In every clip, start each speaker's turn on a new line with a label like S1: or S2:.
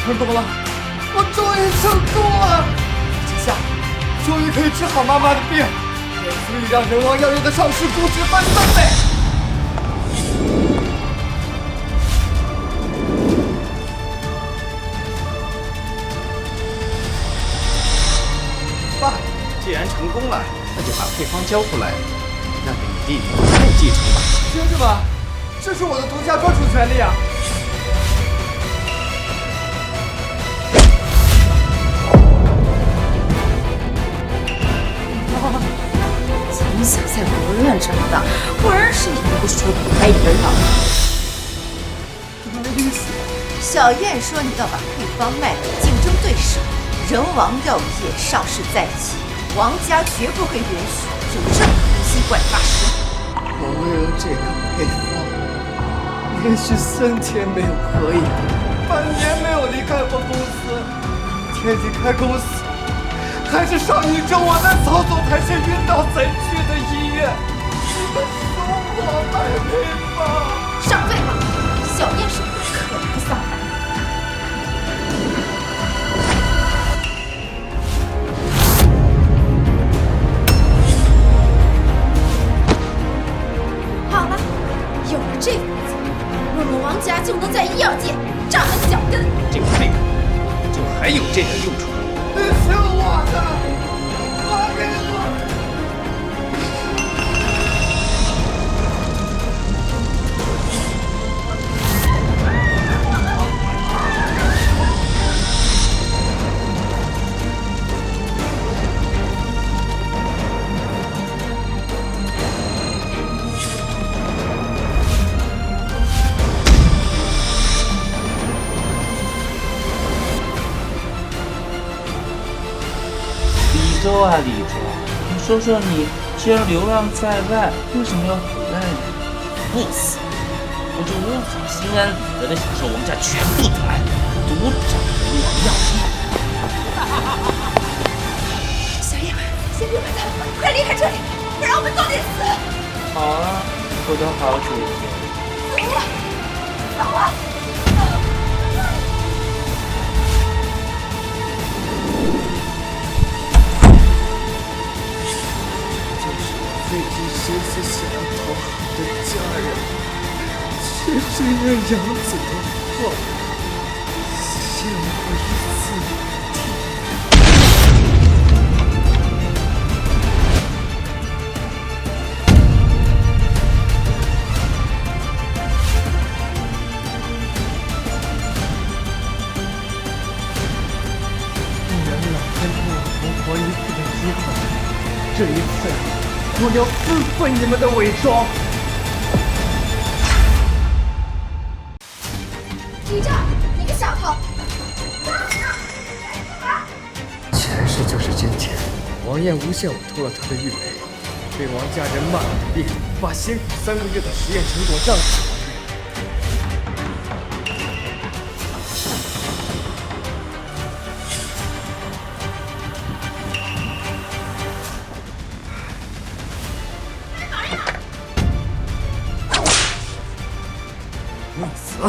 S1: 成功了，我终于成功了！这下终于可以治好妈妈的病，也足以让人王药业的上市估值翻3倍。
S2: 爸，既然成功了，那就把配方交出来，让给你弟弟继承吧。
S1: 听着吧，这是我的独家专属权利啊！
S3: 从小在国院长大，果然是一不说不开人啊！
S4: 小燕说你要把配方卖给竞争对手，人王药业上市在即，王家绝不会允许有任何无心怪发生。
S1: 我为了这个配方，连续3天没有合影，半年没有离开过公司，天津开公司，还是上一周我在曹总台前晕倒才去的医院。你们送我买配方？
S3: 少废话！小燕是不可能撒谎。好了，有了这个资源，我们王家就能在医药界站稳脚跟。
S2: 这个配方就还有这点用处。
S1: 你是我的，还给我！
S5: 李周啊，李周，你说说你，既然流浪在外，为什么要回来呢？不死，我就无法心安理得地享受王家全部的爱，独掌人王药业。
S3: 小燕，先别管他，快离开这里，不然我们都得死！
S5: 好啊，我的好姐姐。
S3: 走啊，走啊！
S1: 费尽心思想要讨好的家人，却这样养子的话，陷我于死地。既然老天给我重活一次的机会，这一次。我要撕碎你们的伪装！
S3: 李正，你个小偷！
S1: 前世就是今天，王艳诬陷我偷了他的玉佩，被王家人骂了个遍，把辛苦3个月的实验成果让给我。
S2: 你死，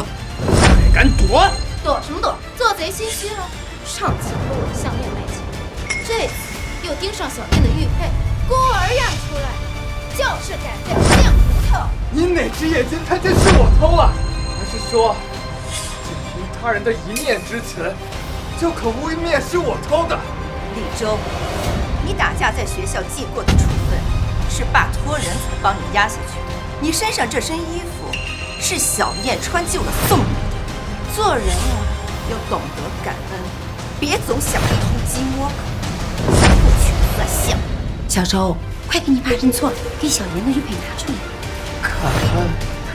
S2: 还敢躲？
S3: 躲什么躲？做贼心虚了。上次偷我的项链卖钱，这次又盯上小燕的玉佩，孤儿样出来，就是敢在我这样骨头。
S1: 你哪只眼睛看见是我偷了？还是说，仅凭他人的一念之词，就可污蔑是我偷的？
S4: 李周，你打架在学校记过的处分，是爸托人才帮你压下去。你身上这身衣服，是小燕穿旧了送你的。做人啊，要懂得感恩，别总想着偷鸡摸狗，不取算相。
S3: 小周，快给你爸认错，给小妍的玉佩拿出来。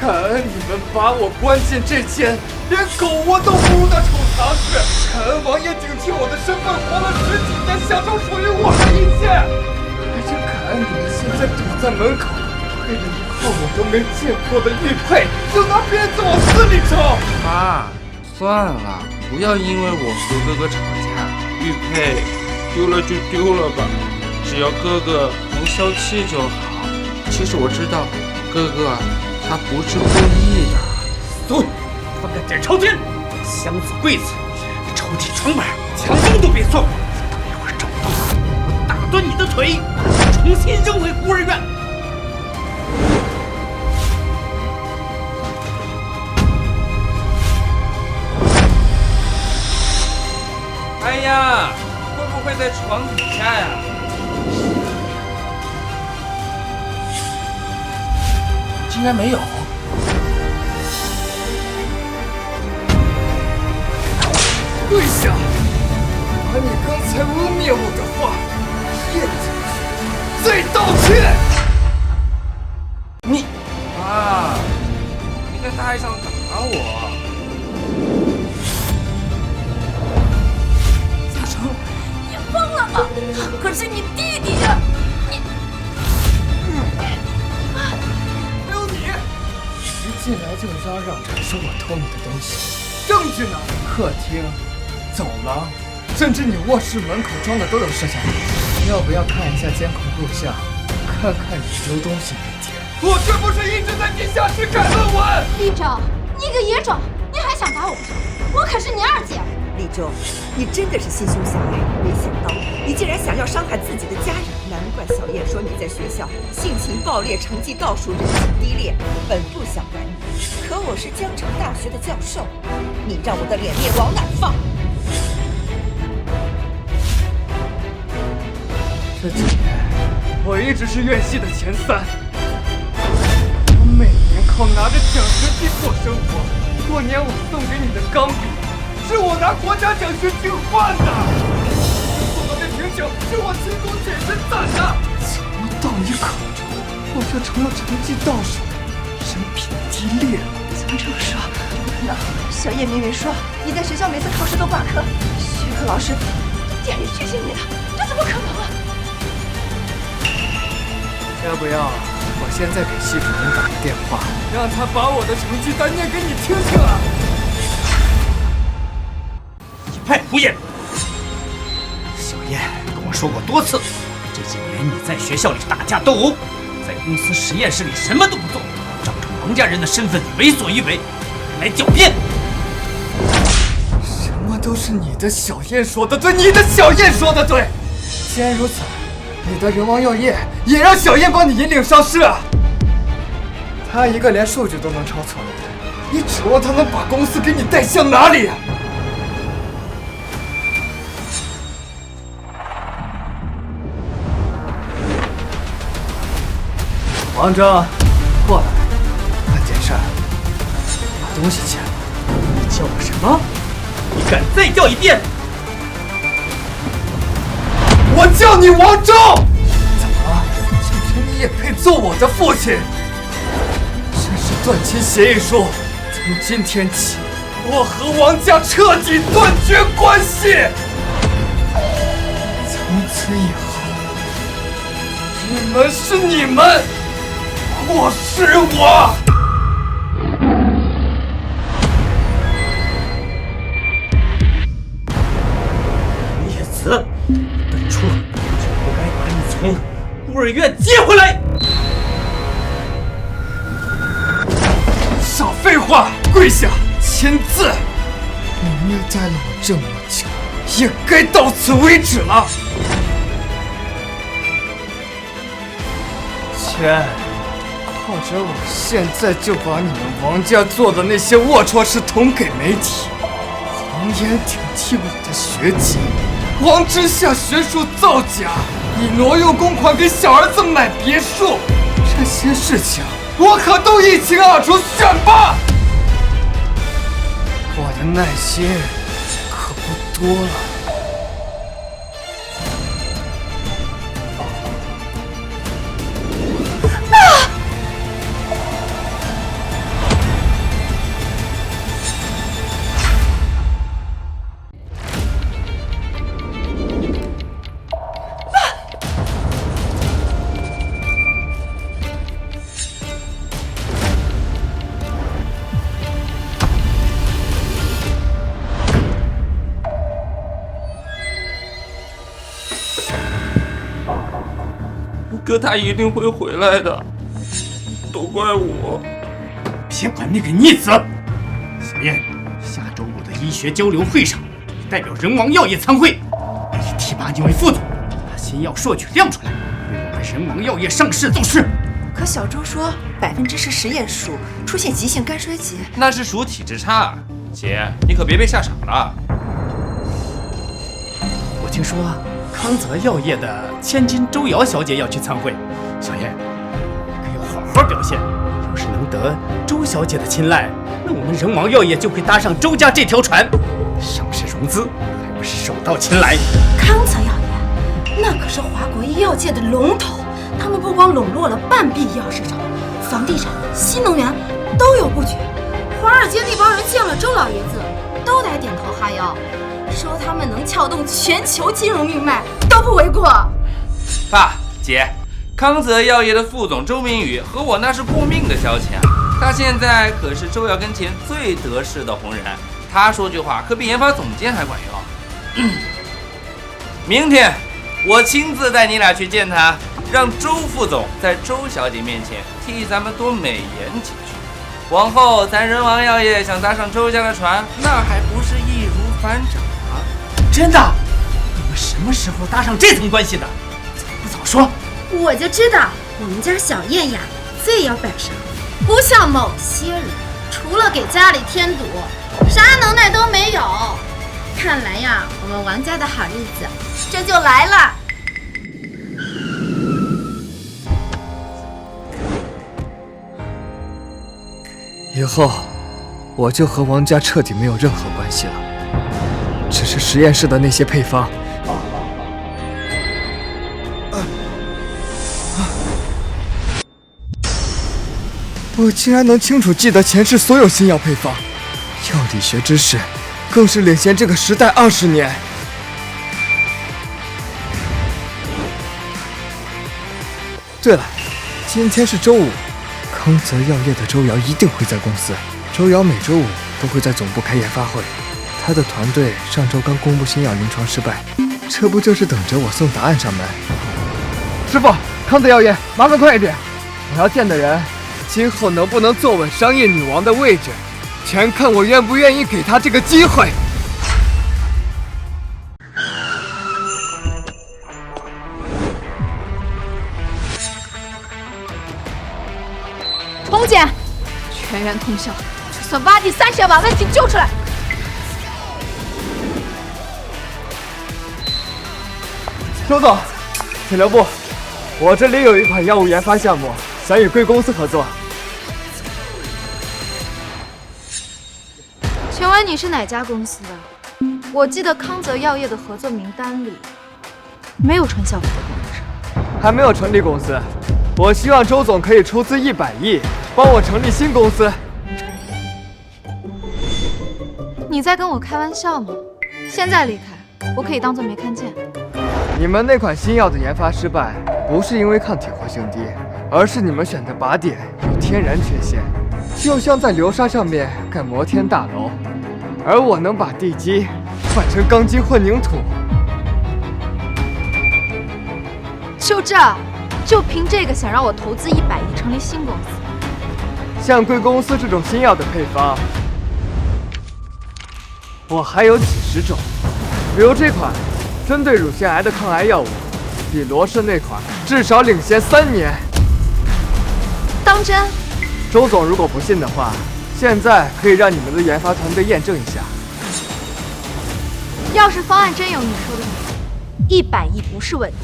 S1: 感恩你们把我关进这间连狗窝都不如的储藏室，感恩王爷顶替我的身份活了10几年，享受属于我的一切，还是感恩你们现在堵在门口，为了一块我都没见过的玉佩，就拿鞭子往死里抽。
S5: 妈，算了，不要因为我和哥哥吵架，玉佩丢了就丢了吧，只要哥哥能消气就好。其实我知道，哥哥他不是故意的。
S2: 孙，翻开点朝天，箱子柜子，
S5: 抽屉床板，墙洞都别送。等一会儿找到我打断你的腿，重新扔回孤儿院。哎呀，会不会在床底下呀？竟然没有。
S1: 跪下，把你刚才污蔑我的话咽进去，再道歉。
S5: 你啊，你在大海上打我。
S4: 小程，你疯了吗？可是你弟弟呀！
S1: 还有你，一进来就嚷嚷着说我偷你的东西，证据呢？客厅、走廊，甚至你卧室门口装的都有摄像头。要不要看一下监控录像，看看你丢东西那天？我是不是一直在地下室改论文？
S3: 李总，你个野种，你还想打我不成？我可是你二姐。
S4: 李周，你真的是心胸狭隘，没想到你竟然想要伤害自己的家人。难怪小燕说你在学校性情暴烈，成绩倒数，人品低劣。本不想管你，可我是江城大学的教授，你让我的脸面往哪放？
S1: 这几年，我一直是院系的前3。我每年靠拿着奖学金过生活。过年我送给你的钢笔，是我拿国家奖学金换的。送的那瓶酒，是我勤工俭学攒的。怎么到你口中，我就成了成绩倒数的、人品低劣了？
S4: 怎么这么说？那小叶明明说你在学校每次考试都挂科，学科老师电力拒绝你的，这怎么可能啊？
S1: 要不要我现在给系主任打个电话，让他把我的成绩单念给你听听啊？
S5: 一派胡言！小燕跟我说过多次，这几年你在学校里打架斗殴，在公司实验室里什么都不做，仗着王家人的身份为所欲为，来狡辩。
S1: 什么都是你的小燕说的对，你的小燕说的对。既然如此，你的人王药业也让小燕帮你引领上市啊！他一个连数据都能抄错的人，你指望他能把公司给你带向哪里啊？王峥，过来，办件事，把东西签了。
S5: 你叫我什么？你敢再叫一遍？
S1: 我叫你王峥！怎么了？小陈，你也配做我的父亲？这是断亲协议书，从今天起，我和王家彻底断绝关系。从此以后，你们是你们，我是我。
S5: 叶子，当初就不该把你从孤儿院接回来。
S1: 少废话，跪下签字！你虐待了我这么久，也该到此为止了。签！靠着我现在就把你们王家做的那些龌龊事捅给媒体，黄岩顶替我的学籍，王之下学术造假，以挪用公款给小儿子买别墅，这些事情我可都一清二楚，选吧！我的耐心可不多了。
S5: 哥他一定会回来的，都怪我。别管那个逆子，小燕，下周五的医学交流会上，
S2: 代表人王药业参会，并提拔你为副总，把新药数据亮出来，为我们人王药业上市造势。
S4: 可小周说10%实验鼠出现急性肝衰竭，
S5: 那是属体质差。姐，你可别被吓傻了。
S2: 我听说康泽药业的千金周瑶小姐要去参会，小燕，你可要好好表现。要是能得周小姐的青睐，那我们人王药业就会搭上周家这条船，上市融资还不是手到擒来？
S3: 康泽药业那可是华国医药界的龙头，他们不光笼络了半壁医药市场，房地产、新能源都有布局。华尔街那帮人见了周老爷子，都得点头哈腰，说他们能撬动全球金融命脉，都不为过。
S5: 爸，姐，康泽药业的副总周明宇和我那是过命的交情啊！他现在可是周药跟前最得势的红人，他说句话可比研发总监还管用。明天我亲自带你俩去见他，让周副总在周小姐面前替咱们多美言几句。往后咱人王药业想搭上周家的船，那还不是易如反掌啊！
S2: 真的？你们什么时候搭上这层关系的？怎么不早说？
S3: 我就知道我们家小燕呀最要本事，不像某些人，除了给家里添堵，啥能耐都没有。看来呀，我们王家的好日子这就来了。
S1: 以后我就和王家彻底没有任何关系了，只是实验室的那些配方。我竟然能清楚记得前世所有新药配方，药理学知识更是领先这个时代20年。对了，今天是周五，康泽药业的周瑶一定会在公司。周瑶每周五都会在总部开研发会，他的团队上周刚公布新药临床失败，这不就是等着我送答案上门？师傅，康泽药业，麻烦快一点，我要见的人今后能不能坐稳商业女王的位置，全看我愿不愿意给他这个机会。
S3: 红姐，全员通宵，就算挖地3，也要把温情救出来。
S1: 周总，请留步，我这里有一款药物研发项目，想与贵公司合作。
S6: 请问你是哪家公司的？我记得康泽药业的合作名单里没有传效服的公司。
S1: 还没有成立公司，我希望周总可以出资100亿，帮我成立新公司。
S6: 你在跟我开玩笑吗？现在离开，我可以当做没看见。
S1: 你们那款新药的研发失败，不是因为抗体活性低，而是你们选的靶点有天然缺陷，就像在流沙上面盖摩天大楼，而我能把地基换成钢筋混凝土。
S6: 就这，就凭这个想让我投资100亿成立新公司？
S1: 像贵公司这种新药的配方，我还有几10种，比如这款针对乳腺癌的抗癌药物，比罗氏那款至少领先3年。
S6: 当真？
S1: 周总如果不信的话，现在可以让你们的研发团队验证一下。
S6: 要是方案真有你说的那样，100亿不是问题，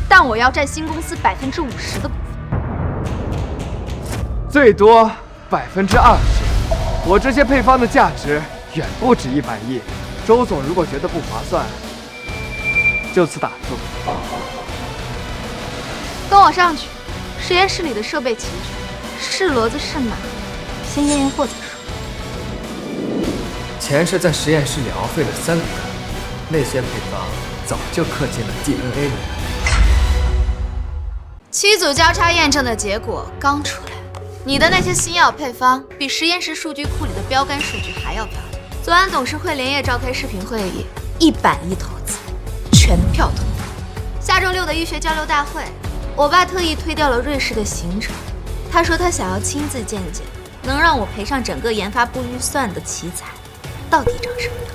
S6: 但我要占新公司50%的股份，
S1: 最多20%。我这些配方的价值远不止100亿。周总如果觉得不划算，就此打住。
S6: 跟我上去。实验室里的设备齐全，是骡子是马，先验验货再说。
S1: 钱是在实验室里熬废了3个月，那些配方早就刻进了 DNA 里。
S6: 7组交叉验证的结果刚出来，你的那些新药配方比实验室数据库里的标杆数据还要漂亮。昨晚董事会连夜召开视频会议，100亿投资，全票通过。下周6的医学交流大会，我爸特意推掉了瑞士的行程，他说他想要亲自见见能让我赔上整个研发部预算的奇才到底长什么样。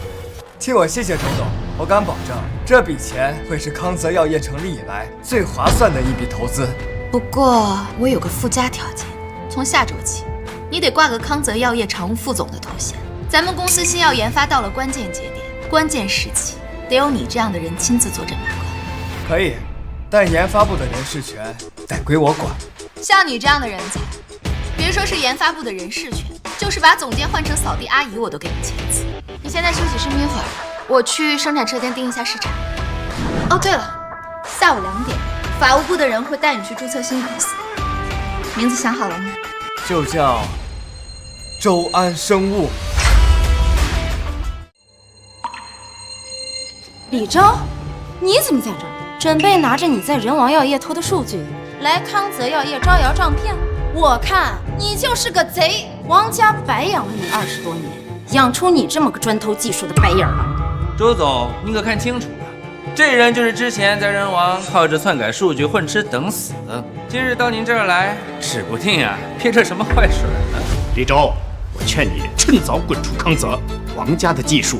S1: 替我谢谢周总，我敢保证，这笔钱会是康泽药业成立以来最划算的一笔投资。
S6: 不过我有个附加条件，从下周起，你得挂个康泽药业常务副总的头衔。咱们公司新药研发到了关键节点、关键时期，得有你这样的人亲自坐镇把关。
S1: 可以，但研发部的人事权得归我管。
S6: 像你这样的人才，别说是研发部的人事权，就是把总监换成扫地阿姨，我都给你签字。你现在休息室眯会儿，我去生产车间盯一下市场。哦，对了，下午2点，法务部的人会带你去注册新公司。名字想好了吗？
S1: 就叫周安生物。
S3: 李周，你怎么在这儿？准备拿着你在人王药业偷的数据来康泽药业招摇撞骗？我看你就是个贼！王家白养了你20多年，养出你这么个专偷技术的白眼狼。
S5: 周总，你可看清楚了，这人就是之前在人王靠着篡改数据混吃等死，今日到您这儿来，指不定啊憋着什么坏水呢。
S2: 李周，我劝你趁早滚出康泽，王家的技术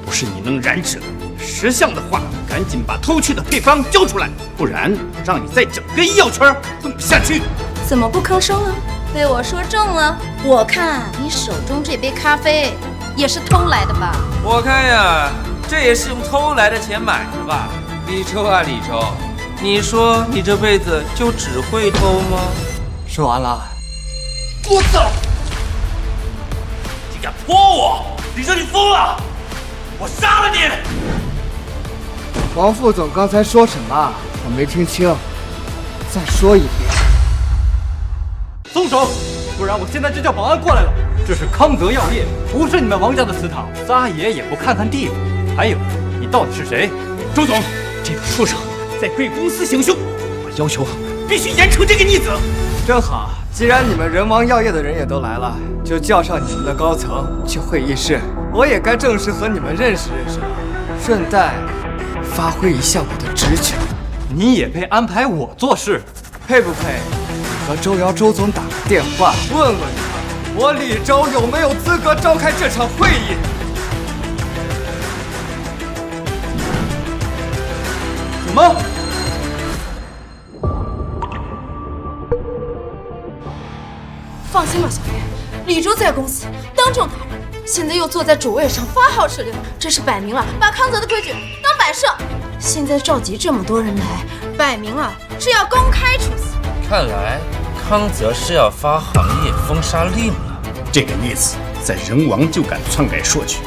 S2: 不是你能染指的。识相的话，赶紧把偷去的配方交出来，不然让你在整个医药圈混不下去。
S3: 怎么不吭声了？被我说中了。我看你手中这杯咖啡也是偷来的吧？
S5: 我看呀，这也是用偷来的钱买的吧。李周啊，李周，你说你这辈子就只会偷吗？
S1: 说完了。
S2: 我操！你敢泼我？李周，你疯了！我杀了你！
S1: 王副总刚才说什么？我没听清，再说一遍。
S7: 松手，不然我现在就叫保安过来了。这是康泽药业，不是你们王家的祠堂，撒野也不看看地方。还有，你到底是谁？
S2: 周总，这个畜生在贵公司行凶，我要求必须严惩这个逆子。
S1: 正好，既然你们人王药业的人也都来了，就叫上你们的高层去会议室，我也该正式和你们认识认识了，顺带发挥一下我的职权。
S7: 你也配安排我做事？
S1: 配不配？你和周瑶周总打个电话，问问他，我李周有没有资格召开这场会议？
S7: 什么？
S3: 放心吧，小月，李周在公司当众打人，现在又坐在主位上发号施令，这是摆明了把康泽的规矩当摆设。现在召集这么多人来，摆明了是要公开处死。
S5: 看来康泽是要发行业封杀令了。
S2: 这个逆子在人王就敢篡改数据，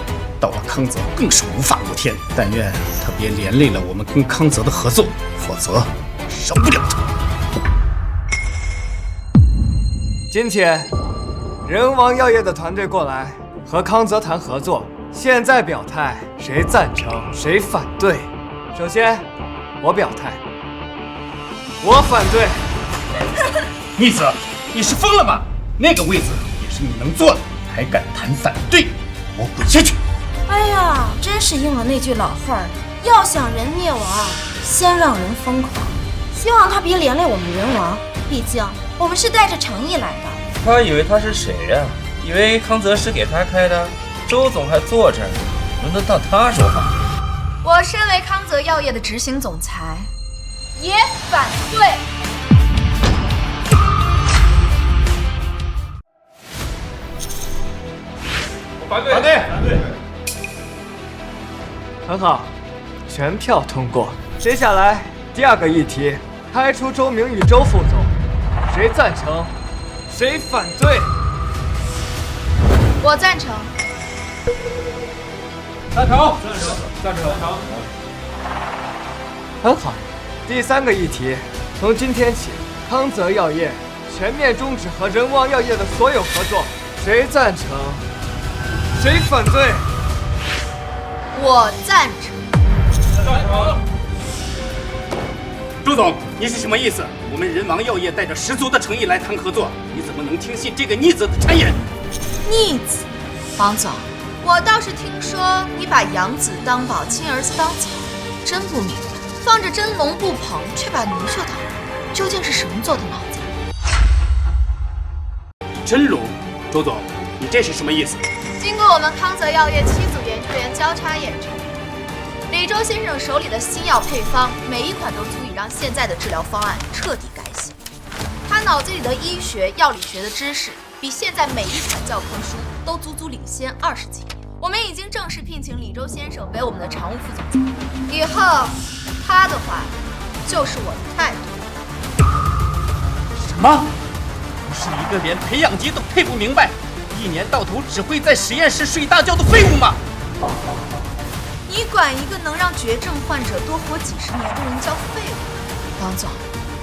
S2: 到了康泽更是无法无天。但愿他别连累了我们跟康泽的合作，否则饶不了他。
S1: 今天，人王药业的团队过来和康泽谈合作，现在表态，谁赞成，谁反对。首先，我表态，我反对。
S2: 逆子，你是疯了吗？那个位子也是你能坐的，还敢谈反对？给我滚下去！
S3: 哎呀，真是应了那句老话儿，要想人灭亡，先让人疯狂。希望他别连累我们人王，毕竟我们是带着诚意来的。
S5: 他以为他是谁呀？以为康泽是给他开的？周总还坐这儿，轮得到他说话？
S6: 我身为康泽药业的执行总裁，也反对。
S7: 反对！
S1: 很好，全票通过。接下来第二个议题，开除周明与周副总，谁赞成，谁反对？
S6: 我赞成。
S7: 赞成。
S1: 很好。第三个议题，从今天起，康泽药业全面终止和人王药业的所有合作，谁赞成，谁反对？
S6: 我赞成。
S2: 周总，你是什么意思？我们人王药业带着十足的诚意来谈合作，你怎么能听信这个逆子的谗言？
S6: 逆子，王总，我倒是听说你把养子当宝，亲儿子当草，真不明白，放着真龙不捧，却把牛秀当人，究竟是什么做的脑子？
S2: 真龙，周总，你这是什么意思？
S6: 经过我们康泽药业7组研究队员交叉验证，李周先生手里的新药配方，每一款都足以让现在的治疗方案彻底改写。他脑子里的医学、药理学的知识，比现在每一款教科书都足足领先20几年。我们已经正式聘请李周先生为我们的常务副总裁，以后他的话就是我的态度。
S2: 什么？不是一个连培养基都配不明白，一年到头只会在实验室睡大觉的废物吗？
S6: 你管一个能让绝症患者多活几十年的人叫废物？王总，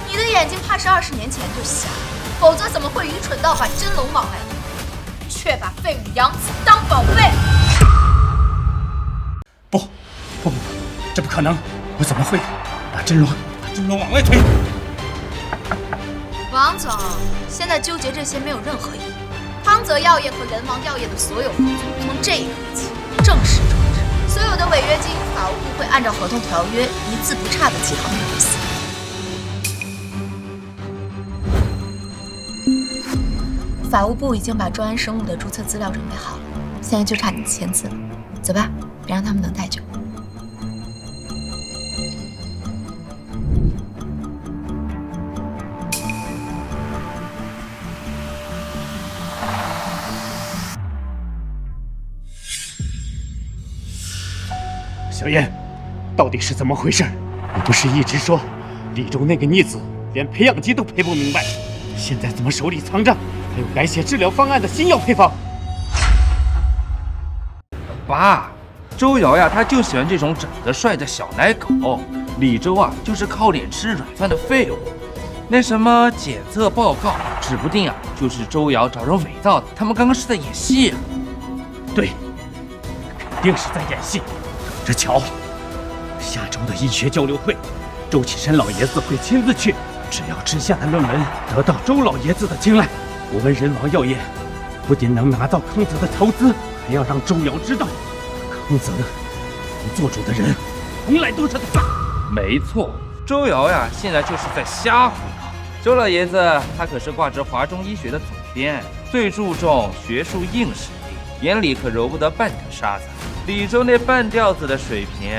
S6: 你的眼睛怕是20年前就瞎了，否则怎么会愚蠢到把真龙往外推，却把废物养子当宝贝？
S2: 不，这不可能！我怎么会把真龙往外推？
S6: 王总，现在纠结这些没有任何意义。康泽药业和人王药业的所有合作，从这一刻起正式终止。所有的违约金，法务部会按照合同条约一字不差的记好你的意思。法务部已经把中安生物的注册资料准备好了，现在就差你的签字了。走吧，别让他们等太久。
S2: 小燕，到底是怎么回事？你不是一直说李周那个逆子连培养基都配不明白，现在怎么手里藏着还有改写治疗方案的新药配方？
S5: 爸，周瑶呀，他就喜欢这种长得帅的小奶狗。李周啊，就是靠脸吃软饭的废物。那什么检测报告，指不定啊，就是周瑶找人伪造的。他们刚刚是在演戏啊。
S2: 对，肯定是在演戏。等着瞧，下周的医学交流会，周启山老爷子会亲自去。只要之下的论文得到周老爷子的青睐，我们人王药业不仅能拿到康泽的投资，还要让周瑶知道，康泽能做主的人从来都是他。
S5: 没错，周瑶呀，现在就是在瞎胡闹。周老爷子他可是挂着华中医学的总编，最注重学术硬实力，眼里可揉不得半点沙子。李周那半吊子的水平，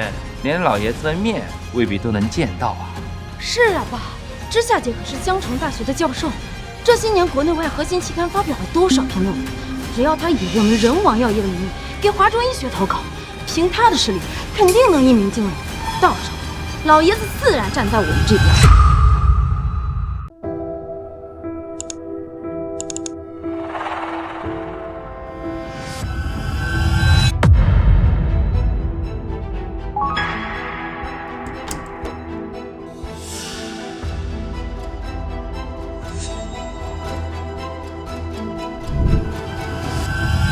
S5: 连老爷子的面未必都能见到啊。
S3: 是啊，爸，知夏姐可是江城大学的教授，这些年国内外核心期刊发表了多少篇论文？只要他以我们人王药业的名义给华中医学投稿，凭他的实力，肯定能一鸣惊人。到时候，老爷子自然站在我们这边。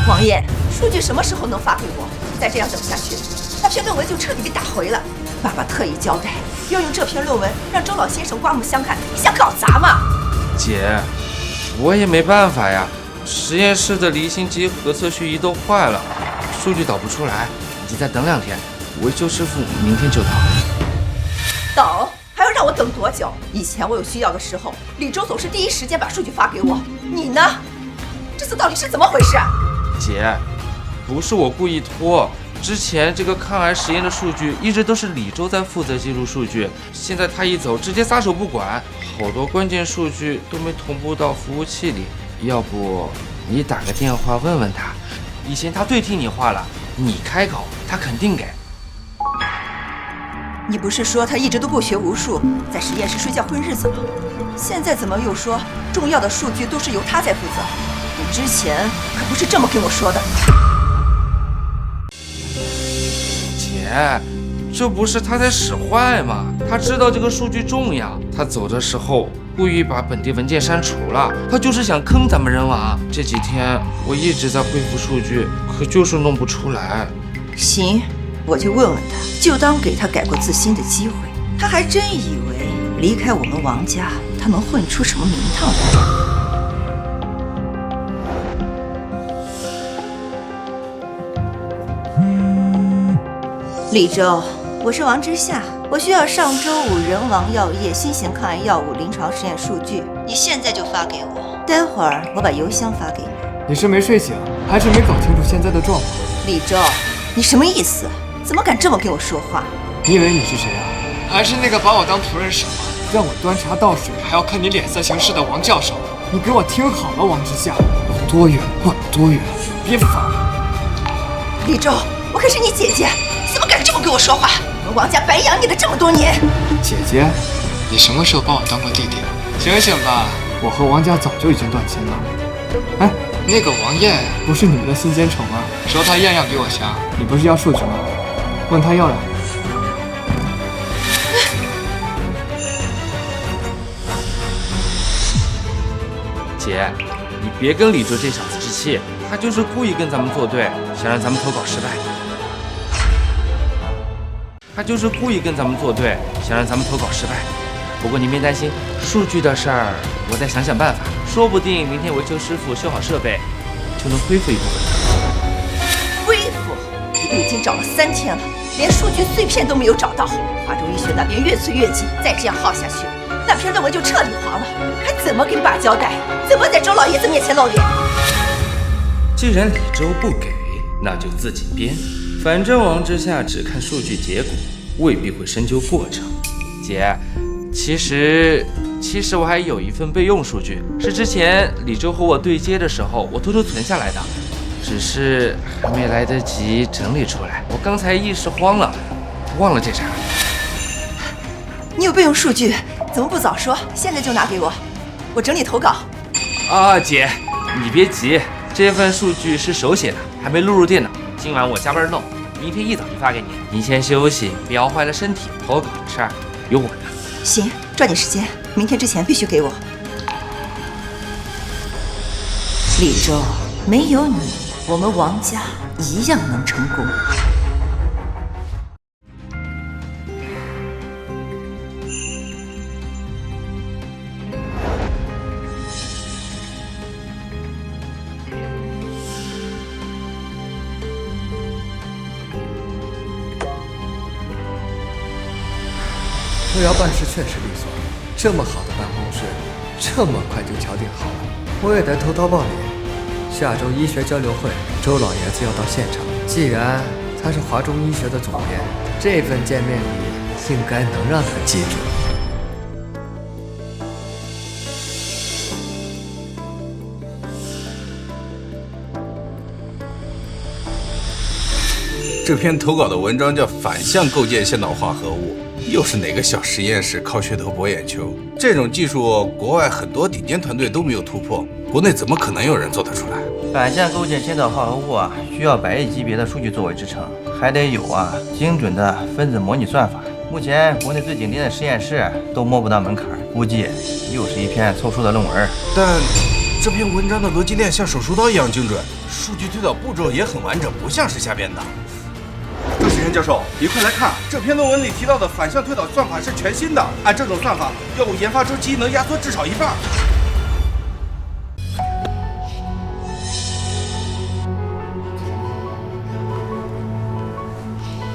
S4: 王爷，数据什么时候能发给我？再这样等下去，那篇论文就彻底被打回了。爸爸特意交代，要用这篇论文让周老先生刮目相看。你想搞砸吗？
S5: 姐，我也没办法呀，实验室的离心机和测序仪都坏了，数据导不出来。你再等2天，维修师傅明天就到。
S4: 等？还要让我等多久？以前我有需要的时候，李周总是第一时间把数据发给我。你呢？这次到底是怎么回事？
S5: 姐，不是我故意拖，之前这个抗癌实验的数据一直都是李周在负责记录数据，现在他一走，直接撒手不管，好多关键数据都没同步到服务器里。要不你打个电话问问他，以前他最听你话了，你开口他肯定给。
S4: 你不是说他一直都不学无术，在实验室睡觉混日子吗？现在怎么又说重要的数据都是由他在负责？你之前可不是这么跟我说的。
S5: 姐，这不是他在使坏吗？他知道这个数据重要，他走的时候故意把本地文件删除了，他就是想坑咱们人王。这几天我一直在恢复数据，可就是弄不出来。
S4: 行，我就问问他，就当给他改过自新的机会。他还真以为离开我们王家，他能混出什么名堂来？李周，我是王之夏，我需要上周5人王药业新型抗癌药物临床实验数据，你现在就发给我，待会儿我把邮箱发给你。
S1: 你是没睡醒，还是没搞清楚现在的状况？
S4: 李周，你什么意思？怎么敢这么跟我说话？
S1: 你以为你是谁啊？还是那个把我当仆人使唤，让我端茶倒水还要看你脸色行事的王教授？你给我听好了，王之夏，有多远往多远，别烦我。
S4: 李周，我可是你姐姐，怎么敢这么跟我说话？我们王家白养你了这么多年。
S1: 姐姐，你什么时候把我当过弟弟？醒醒吧，我和王家早就已经断亲了。哎，那个王艳不是你们的新奸宠吗？说她样样比我强，你不是要数据吗？问她要来。
S5: 姐，你别跟李周这小子置气，他就是故意跟咱们作对，想让咱们投稿失败。他就是故意跟咱们作对，想让咱们投稿失败。不过您别担心，数据的事儿我再想想办法，说不定明天维修师傅修好设备，就能恢复一部分。
S4: 恢复？你都已经找了3天了，连数据碎片都没有找到。华中医学那边越催越急，再这样耗下去，那篇论文就彻底黄了，还怎么跟爸交代？怎么在周老爷子面前露脸？
S5: 既然李周不给，那就自己编。反正王之夏只看数据结果，未必会深究过程。姐，其实我还有一份备用数据，是之前李周和我对接的时候，我偷偷存下来的，只是还没来得及整理出来。我刚才一时慌了，忘了这茬。
S4: 你有备用数据，怎么不早说？现在就拿给我，我整理投稿。
S5: 啊，姐，你别急，这份数据是手写的，还没录入电脑。今晚我加班弄，明天一早就发给你。您先休息，别熬坏了身体。投稿的事儿有我的。
S4: 行，抓紧时间，明天之前必须给我。李周，没有你，我们王家一样能成功。
S1: 周瑶办事确实利索，这么好的办公室，这么快就敲定好了。我也得投桃报李，下周医学交流会，周老爷子要到现场。既然他是华中医学的总编，这份见面礼应该能让他记住。
S8: 这篇投稿的文章叫《反向构建先导化合物》，又是哪个小实验室靠噱头博眼球？这种技术，国外很多顶尖团队都没有突破，国内怎么可能有人做得出来？
S9: 反向构建先导化合物啊，需要100亿级别的数据作为支撑，还得有精准的分子模拟算法。目前国内最顶尖的实验室都摸不到门槛，估计又是一篇凑数的论文。
S8: 但这篇文章的逻辑链像手术刀一样精准，数据推导步骤也很完整，不像是瞎编的。周世贤教授，你快来看，这篇论文里提到的反向推导算法是全新的，按这种算法，药物研发周期能压缩至少1半。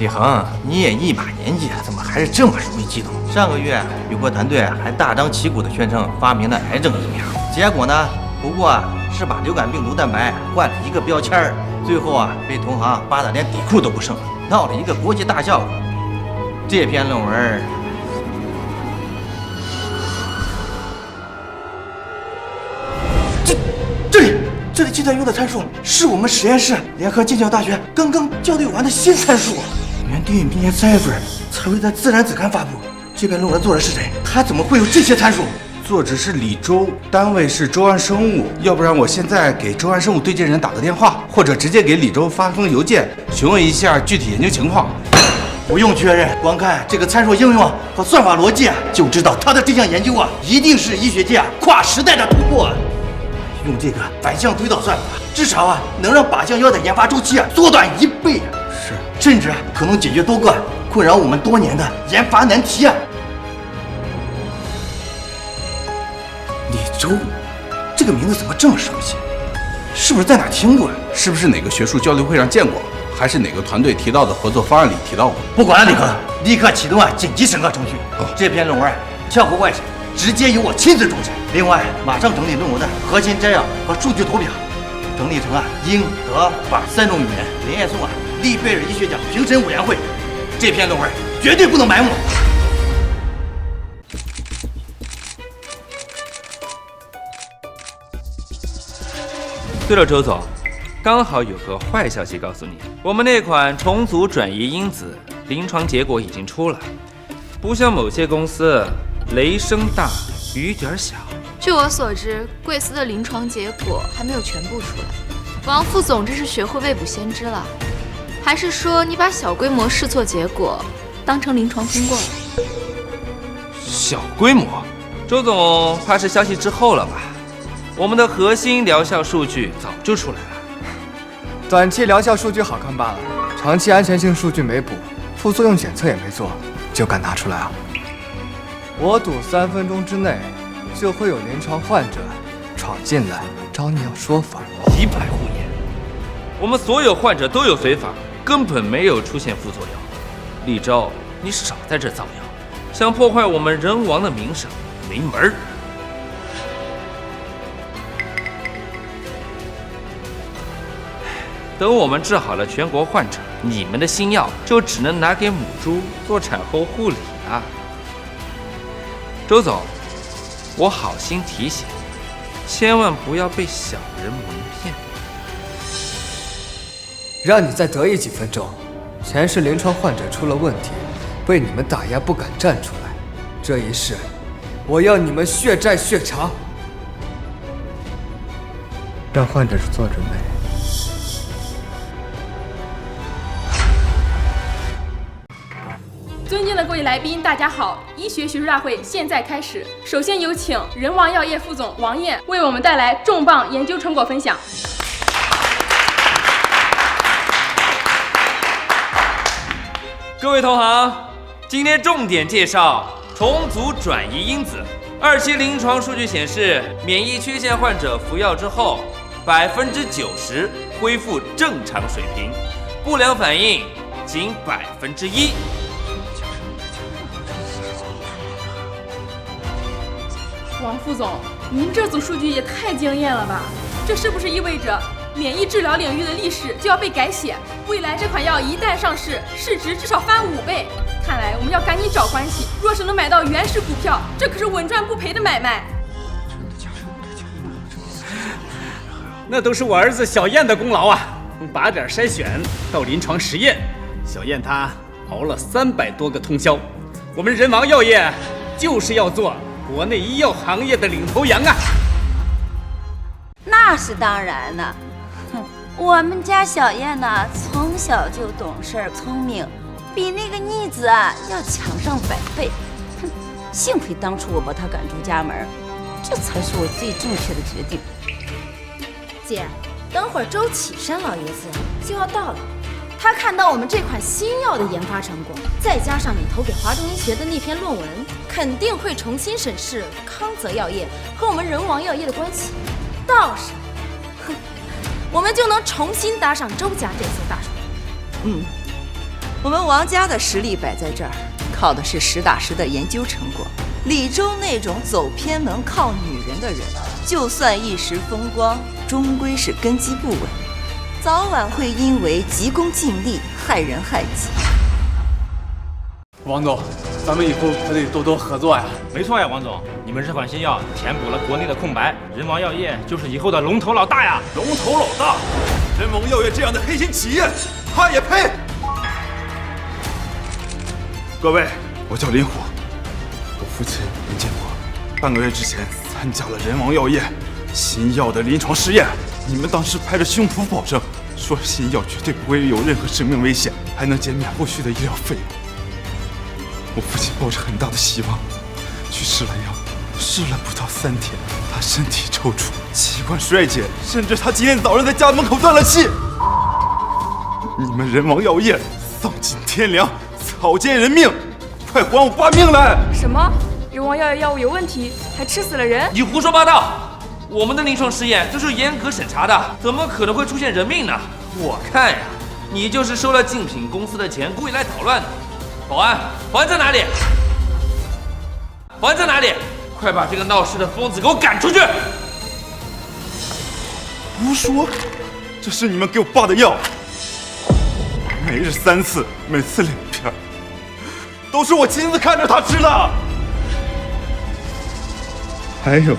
S9: 李恒，你也一把年纪，怎么还是这么容易激动？上个月有个团队还大张旗鼓地宣称发明了癌症疫苗，结果呢，不过是把流感病毒蛋白换了一个标签儿，最后被同行扒得连底裤都不剩，闹了一个国际大笑话。这篇论文这里计算用的参数是我们实验室联合剑桥大学刚刚校对完的新参数，原定明年3月份才会在《自然》子刊发布。这篇论文作者是谁？他怎么会有这些参数？
S8: 作者是李周，单位是周安生物。要不然我现在给周安生物对接人打个电话，或者直接给李周发封邮件，询问一下具体研究情况。
S9: 不用确认，光看这个参数应用和算法逻辑，就知道他的这项研究一定是医学界跨时代的突破。用这个反向推导算法，至少能让靶向药的研发周期缩短1倍，
S8: 是，
S9: 甚至可能解决多个困扰我们多年的研发难题。李周，这个名字怎么这么熟悉？是不是在哪听过？
S8: 是不是哪个学术交流会上见过？还是哪个团队提到的合作方案里提到过？
S9: 不管了，李恒，立刻启动紧急审核程序。这篇论文跳过外审，直接由我亲自主审。另外，马上整理论文的核心摘要和数据图表，整理成英、德、法3种语言，连夜送利贝尔医学奖评审委员会，这篇论文绝对不能埋没。
S5: 对了，周总，刚好有个坏消息告诉你，我们那款重组转移因子临床结果已经出了，不像某些公司雷声大雨点小。
S6: 据我所知，贵司的临床结果还没有全部出来。王副总这是学会未卜先知了，还是说你把小规模试错结果当成临床通过了？
S5: 小规模？周总怕是消息滞后了吧？我们的核心疗效数据早就出来了。
S1: 短期疗效数据好看罢了，长期安全性数据没补，副作用检测也没做，就敢拿出来啊？我赌3分钟之内就会有临床患者闯进来找你要说法。
S5: 一派胡言！我们所有患者都有随访，根本没有出现副作用。李周，你少在这造谣，想破坏我们人王的名声，没门儿！等我们治好了全国患者，你们的新药就只能拿给母猪做产后护理了。周总，我好心提醒，千万不要被小人蒙骗。
S1: 让你再得意几分钟。前世临床患者出了问题，被你们打压不敢站出来，这一世，我要你们血债血偿。让患者做准备。
S10: 尊敬的各位来宾，大家好！医学学术大会现在开始。首先有请人王药业副总王燕为我们带来重磅研究成果分享。
S5: 各位同行，今天重点介绍重组转移因子。2期临床数据显示，免疫缺陷患者服药之后，90%恢复正常水平，不良反应仅1%。
S10: 王副总，您这组数据也太惊艳了吧！这是不是意味着免疫治疗领域的历史就要被改写？未来这款药一旦上市，市值至少翻5倍。看来我们要赶紧找关系，若是能买到原始股票，这可是稳赚不赔的买卖。
S2: 那都是我儿子小燕的功劳啊！从靶点筛选到临床实验，小燕她熬了300多个通宵。我们人王药业就是要做国内医药行业的领头羊啊！
S11: 那是当然了。哼，我们家小燕呢，从小就懂事聪明，比那个逆子啊要强上100倍。哼，幸亏当初我把她赶出家门，这才是我最正确的决定。
S3: 姐，等会儿周启山老爷子就要到了，他看到我们这款新药的研发成果，再加上你投给华中医学的那篇论文，肯定会重新审视康泽药业和我们人王药业的关系。到时候，哼，我们就能重新搭上周家这艘大船。
S4: 我们王家的实力摆在这儿，靠的是实打实的研究成果。李周那种走偏门靠女人的人，就算一时风光，终归是根基不稳，早晚会因为急功近利害人害己。
S1: 王总，咱们以后可得多多合作呀！
S7: 没错呀，王总，你们这款新药填补了国内的空白，人王药业就是以后的龙头老大呀！
S8: 龙头老大，人王药业这样的黑心企业，他也配？各位，我叫林虎，我父亲林建国，半个月之前参加了人王药业新药的临床试验。你们当时拍着胸脯保证，说新药绝对不会有任何生命危险，还能减免后续的医疗费用。我父亲抱着很大的希望去试了药，试了不到3天，他身体抽搐，器官衰竭，甚至他今天早上在家门口断了气。你们人王药业丧尽天良，草菅人命，快还我爸命来！
S10: 什么？人王药业药物有问题，还吃死了人？
S5: 你胡说八道！我们的临床试验都是严格审查的，怎么可能会出现人命呢？我看呀，你就是收了竞品公司的钱，故意来捣乱的。保安，保安在哪里？保安在哪里？快把这个闹事的疯子给我赶出去！
S8: 胡说，这是你们给我爸的药。每日3次，每次2片，都是我亲自看着他吃的。还有，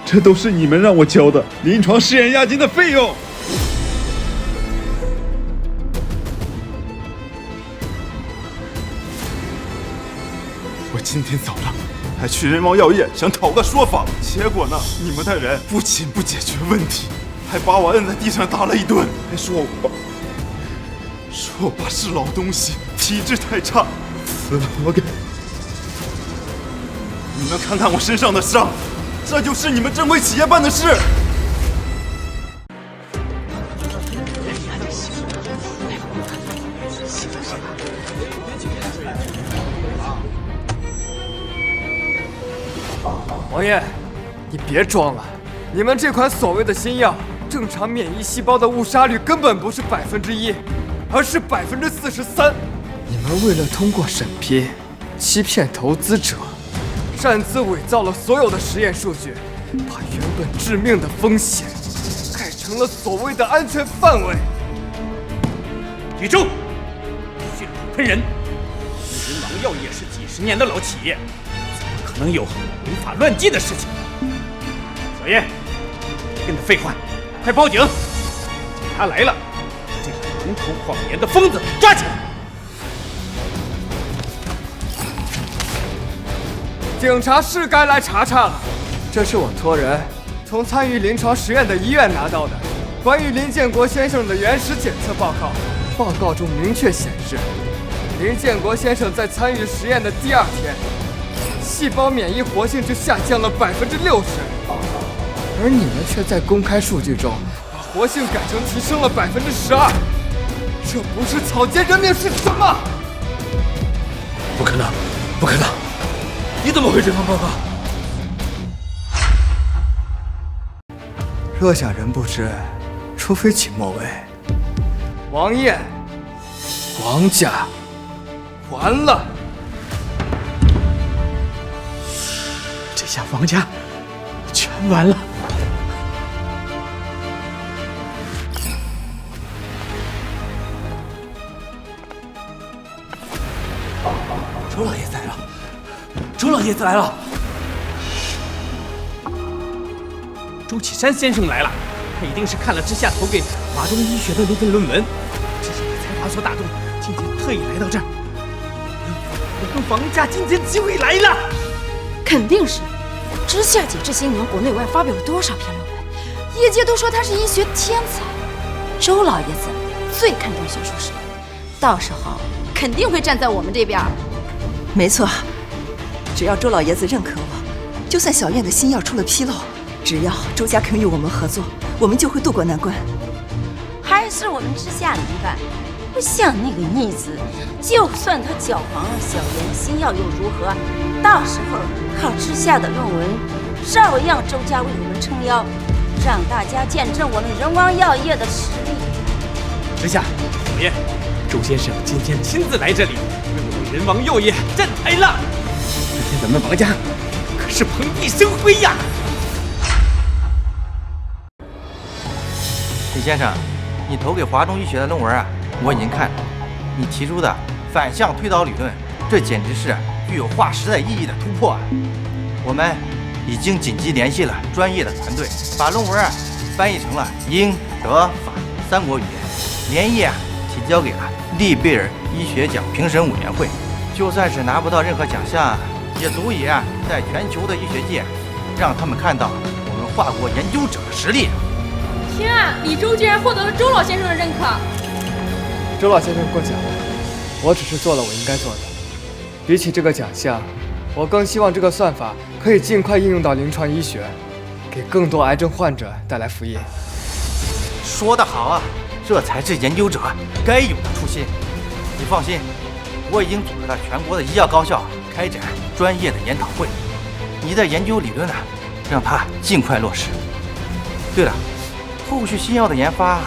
S8: 这都是你们让我交的临床试验押金的费用。我今天走了，还去人王药业想讨个说法，结果呢，你们的人不仅不解决问题，还把我摁在地上打了一顿，还说我爸是老东西，体质太差，死了活该。你们看看我身上的伤，这就是你们正规企业办的事。
S1: 王爷，你别装了，你们这款所谓的新药，正常免疫细胞的误杀率根本不是1%，而是43%。你们为了通过审批，欺骗投资者，擅自伪造了所有的实验数据，把原本致命的风险改成了所谓的安全范围。
S2: 宇宙，血口喷人！人王药业是几十年的老企业，怎么可能有违法乱纪的事情？小叶，别跟他废话，快报警！他来了，这个龙头谎言的疯子抓起来！
S1: 警察是该来查查了，这是我托人从参与临床实验的医院拿到的关于林建国先生的原始检测报告。报告中明确显示，林建国先生在参与实验的第2天，细胞免疫活性就下降了60%，而你们却在公开数据中把活性改成提升了12%，这不是草菅人命是什么？
S2: 不可能，不可能！你怎么会这份报告？
S1: 若想人不知，除非己莫为。王爷，王家完了！
S2: 这下王家全完了。周老爷子来了！周老爷子来了！周启山先生来了，他一定是看了之下投给华东医学的那篇论文，这是被财阀所打动，今天特意来到这儿。我们王家今天机会来了！
S3: 肯定是。知夏姐这些年国内外发表了多少篇论文，业界都说她是医学天才。周老爷子最看重学术实力，到时候肯定会站在我们这边。
S4: 没错，只要周老爷子认可我，就算小燕的新药出了纰漏，只要周家肯与我们合作，我们就会渡过难关。
S11: 还是我们知夏明白，不像那个逆子，就算他搅黄了小燕新药又如何？到时候靠知夏的论文，照样周家为我们撑腰，让大家见证我们人王药业的实力。
S2: 知夏，小燕，周先生今天亲自来这里，为我们人王药业站台了。今天咱们王家可是蓬荜生辉呀！
S9: 李先生，你投给华东医学的论文啊，我已经看了。你提出的反向推导理论，这简直是具有划时代意义的突破啊！我们已经紧急联系了专业的团队，把论文啊翻译成了英、德、法3国语言，连夜提交给了利贝尔医学奖评审委员会。就算是拿不到任何奖项，也足以啊在全球的医学界让他们看到我们华国研究者的实力。
S10: 天啊，李周居然获得了周老先生的认可！
S1: 周老先生过奖了，我只是做了我应该做的。比起这个奖项，我更希望这个算法可以尽快应用到临床医学，给更多癌症患者带来福音。
S9: 说得好啊，这才是研究者该有的初心。你放心，我已经组织了全国的医药高校开展专业的研讨会，你的研究理论呢，让它尽快落实。对了，后续新药的研发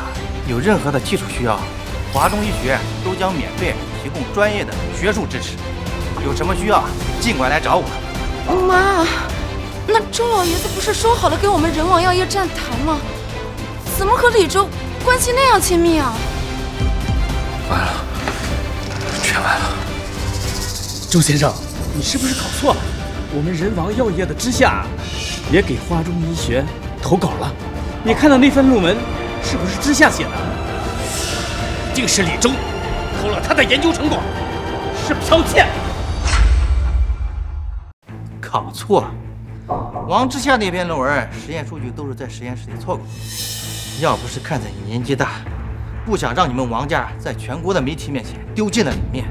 S9: 有任何的技术需要，华东医学都将免费提供专业的学术支持。有什么需要，尽管来找我。
S3: 妈，那周老爷子不是说好了给我们人王药业站台吗？怎么和李周关系那样亲密啊？
S2: 完了，全完了。周先生，你是不是搞错了？我们人王药业的知夏也给华中医学投稿了。你看到那份论文是不是知夏写的？一定是李周偷了他的研究成果，是剽窃。
S9: 搞错，王之夏那篇论文实验数据都是在实验室里错过的。要不是看在你年纪大，不想让你们王家在全国的媒体面前丢尽了脸面，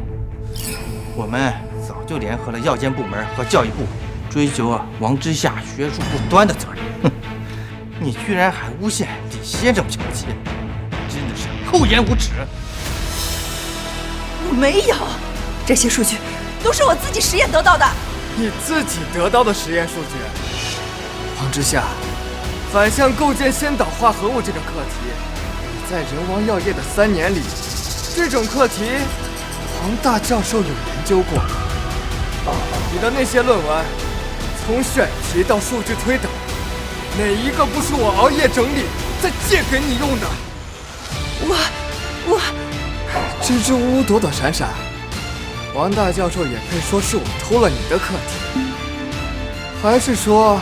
S9: 我们早就联合了药监部门和教育部，追究王之夏学术不端的责任。哼，你居然还诬陷李先生剽窃，真的是厚颜无耻！
S4: 我没有，这些数据都是我自己实验得到的。
S1: 你自己得到的实验数据？王之夏，反向构建先导化合物这个课题，你在人王药业的3年里，这种课题王大教授有研究过。你的那些论文，从选题到数据推导，哪一个不是我熬夜整理再借给你用的？
S4: 我
S1: 支支吾吾躲躲闪闪，王大教授也配说是我偷了你的课题？还是说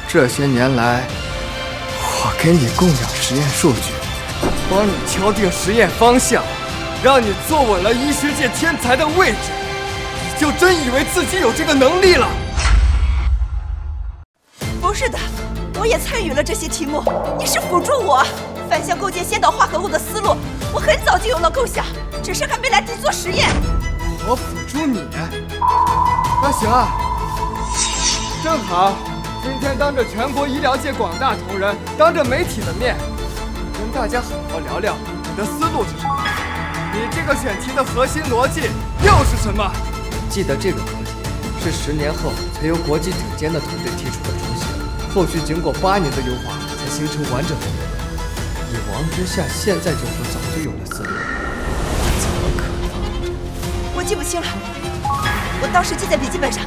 S1: 这些年来我给你供养实验数据，帮你敲定实验方向，让你坐稳了医学界天才的位置，你就真以为自己有这个能力了？
S4: 不是的，我也参与了这些题目，你是辅助我反向构建先导化合物的思路，我很早就有了构想，只是还没来得及做实验。
S1: 我辅助你？那行啊，正好今天当着全国医疗界广大同仁，当着媒体的面，跟大家好好聊聊你的思路是什么，你这个选题的核心逻辑又是什么？记得这个课题是10年后才由国际顶尖的团队提出的雏形，后续经过8年的优化才形成完整的论文。以王之夏现在就说早就有了思路，怎么可能？
S4: 我记不清了，我当时记在笔记本上，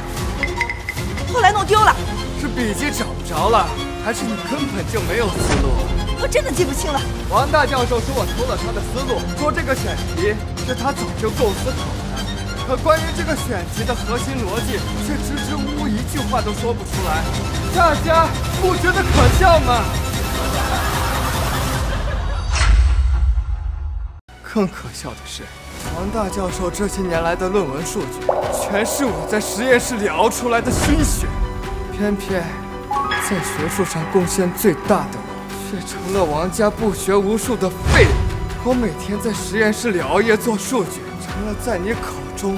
S4: 后来弄丢了。
S1: 是笔记找不着了，还是你根本就没有思路？
S4: 我真的记不清了。
S1: 王大教授说我偷了他的思路，说这个选题是他早就构思好的，可关于这个选题的核心逻辑，却支支吾吾一句话都说不出来，大家不觉得可笑吗？更可笑的是，王大教授这些年来的论文数据，全是我在实验室里熬出来的心血，偏偏在学术上贡献最大的我，却成了王家不学无术的废物。我每天在实验室里熬夜做数据，成了在你口中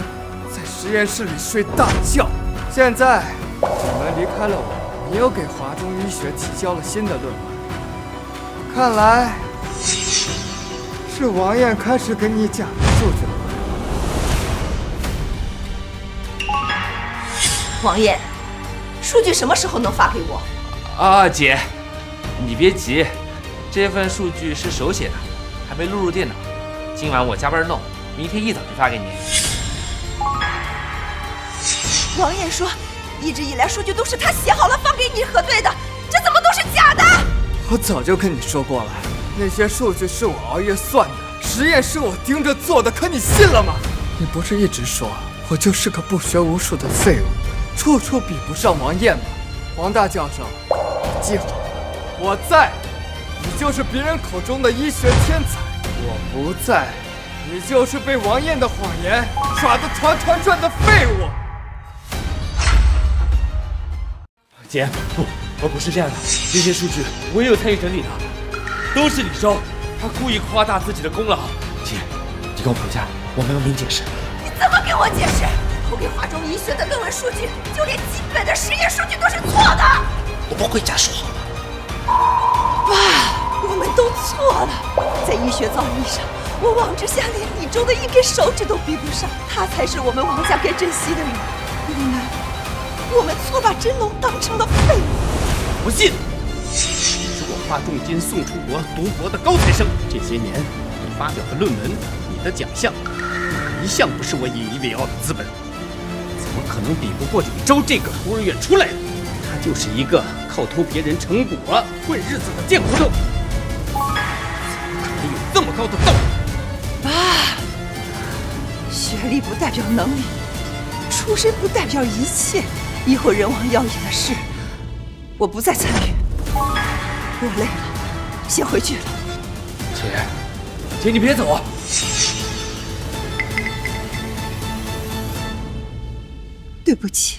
S1: 在实验室里睡大觉。现在你们离开了我，你又给华中医学提交了新的论文，看来是王燕开始给你讲数据了。
S4: 王燕，数据什么时候能发给我？
S5: 啊，姐，你别急，这份数据是手写的，还没录入电脑。今晚我加班弄，明天一早就发给你。
S4: 王燕说，一直以来数据都是他写好了放给你核对的，这怎么都是假的？
S1: 我早就跟你说过了，那些数据是我熬夜算的，实验是我盯着做的，可你信了吗？你不是一直说我就是个不学无术的废物，处处比不上王燕吗？王大教授，你记好，我在，你就是别人口中的医学天才；我不在，你就是被王燕的谎言耍得团团转的废物。
S7: 姐，不是这样的，这些数据我也有参与整理的，都是李周，他故意夸大自己的功劳。姐，你跟我回家，我们要明解释。
S4: 你怎么给我解释？投给华中医学的论文数据，就连基本的实验数据都是错的。
S9: 我不会瞎说。
S4: 爸，我们都错了。在医学造诣上，我王之夏连李周的一根手指都比不上，他才是我们王家该珍惜的人。原来我们错把真龙当成了废物。
S2: 不信，是我花重金送出国读博的高材生。这些年你发表的论文，你的奖项，一向不是我引以为傲的资本，怎么可能比不过李周这个孤儿院出来的？他就是一个靠偷别人成果混日子的贱骨头，怎么可能有这么高的道德？
S4: 爸，学历不代表能力，出身不代表一切。以后人王药业的事，我不再参与。我累了，先回去了。
S7: 姐，你别走啊！
S4: 对不起。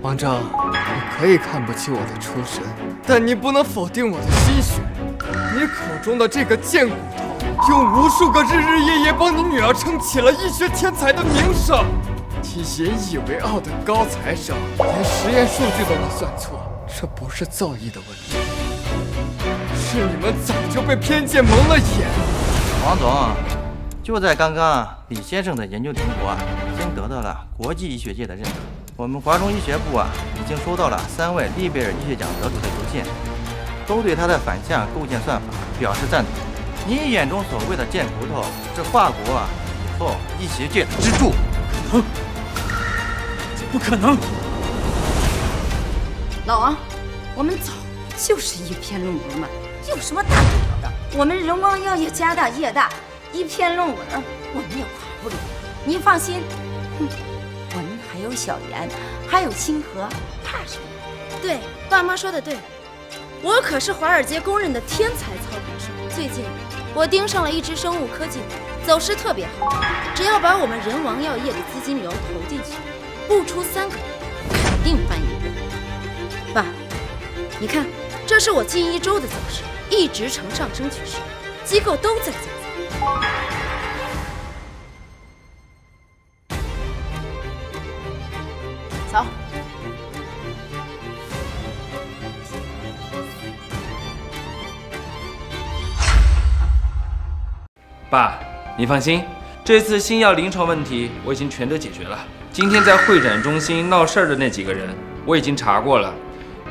S1: 王正，你可以看不起我的出身，但你不能否定我的心血。你口中的这个贱骨头，用无数个日日夜夜帮你女儿撑起了医学天才的名声。你引以为傲的高材生，连实验数据都能算错，这不是造诣的问题，是你们早就被偏见蒙了眼。
S9: 王总，就在刚刚，李先生的研究成果已经得到了国际医学界的认可。我们华中医学部已经收到了3位利贝尔医学奖得主的邮件，都对他的反向构建算法表示赞同。你眼中所谓的贱骨头，是华国以后医学界的支柱。
S2: 不可能！
S11: 老王，我们早就是一篇论文嘛，有什么大不了的？我们人王药业家大业大，一篇论文我们也垮不了。你放心，我们还有小妍，还有清河，怕什么？
S3: 对，爸妈说的对，我可是华尔街公认的天才操盘手。最近我盯上了一只生物科技股，走势特别好，只要把我们人王药业的资金流投进去，不出3个月，肯定翻一倍。爸，你看，这是我近1周的走势，一直呈上升趋势，机构都在增资。
S11: 走。
S7: 爸，你放心，这次新药临床问题我已经全都解决了。今天在会展中心闹事儿的那几个人，我已经查过了，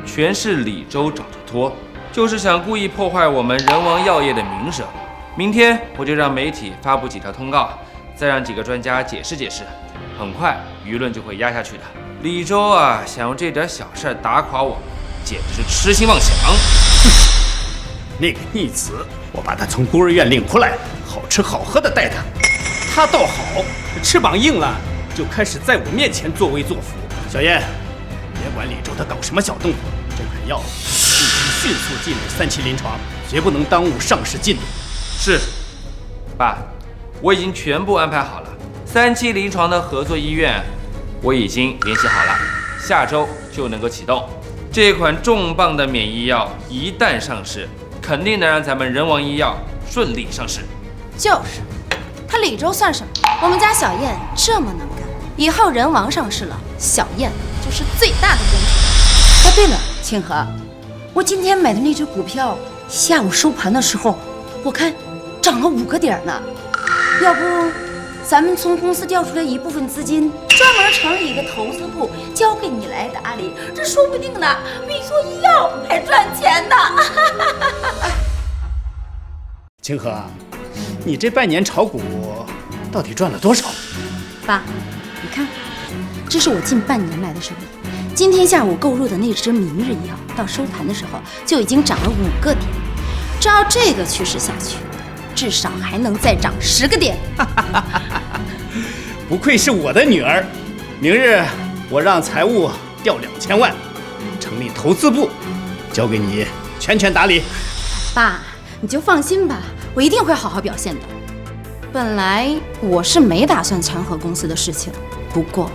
S7: 全是李周找的托，就是想故意破坏我们人王药业的名声。明天我就让媒体发布几条通告，再让几个专家解释解释，很快舆论就会压下去的。李周想用这点小事打垮我，简直是痴心妄想。
S2: 那个逆子，我把他从孤儿院领回来，好吃好喝的待他。他倒好，翅膀硬了，就开始在我面前作威作福。小燕，别管李周他搞什么小动作，这款药必须迅速进入3期临床，绝不能耽误上市进度。
S7: 是，爸，我已经全部安排好了。3期临床的合作医院，我已经联系好了，下周就能够启动。这款重磅的免疫药一旦上市，肯定能让咱们人王医药顺利上市。
S3: 就是，他李周算什么？我们家小燕这么能干，以后人王上市了，小燕就是最大的功臣。
S11: 对了，清河，我今天买的那只股票，下午收盘的时候，我看涨了5个点呢。要不，咱们从公司调出来一部分资金，专门成立一个投资部，交给你来打理，这说不定呢，比做医药还赚钱呢。
S2: 清河，你这半年炒股到底赚了多少？
S3: 爸，你看，这是我近半年来的收益。今天下午购入的那只明日医药，到收盘的时候就已经涨了5个点。照这个趋势下去，至少还能再涨10个点。
S2: 不愧是我的女儿。明日我让财务调2000万，成立投资部，交给你全权打理。
S3: 爸，你就放心吧，我一定会好好表现的。本来我是没打算掺和公司的事情，不过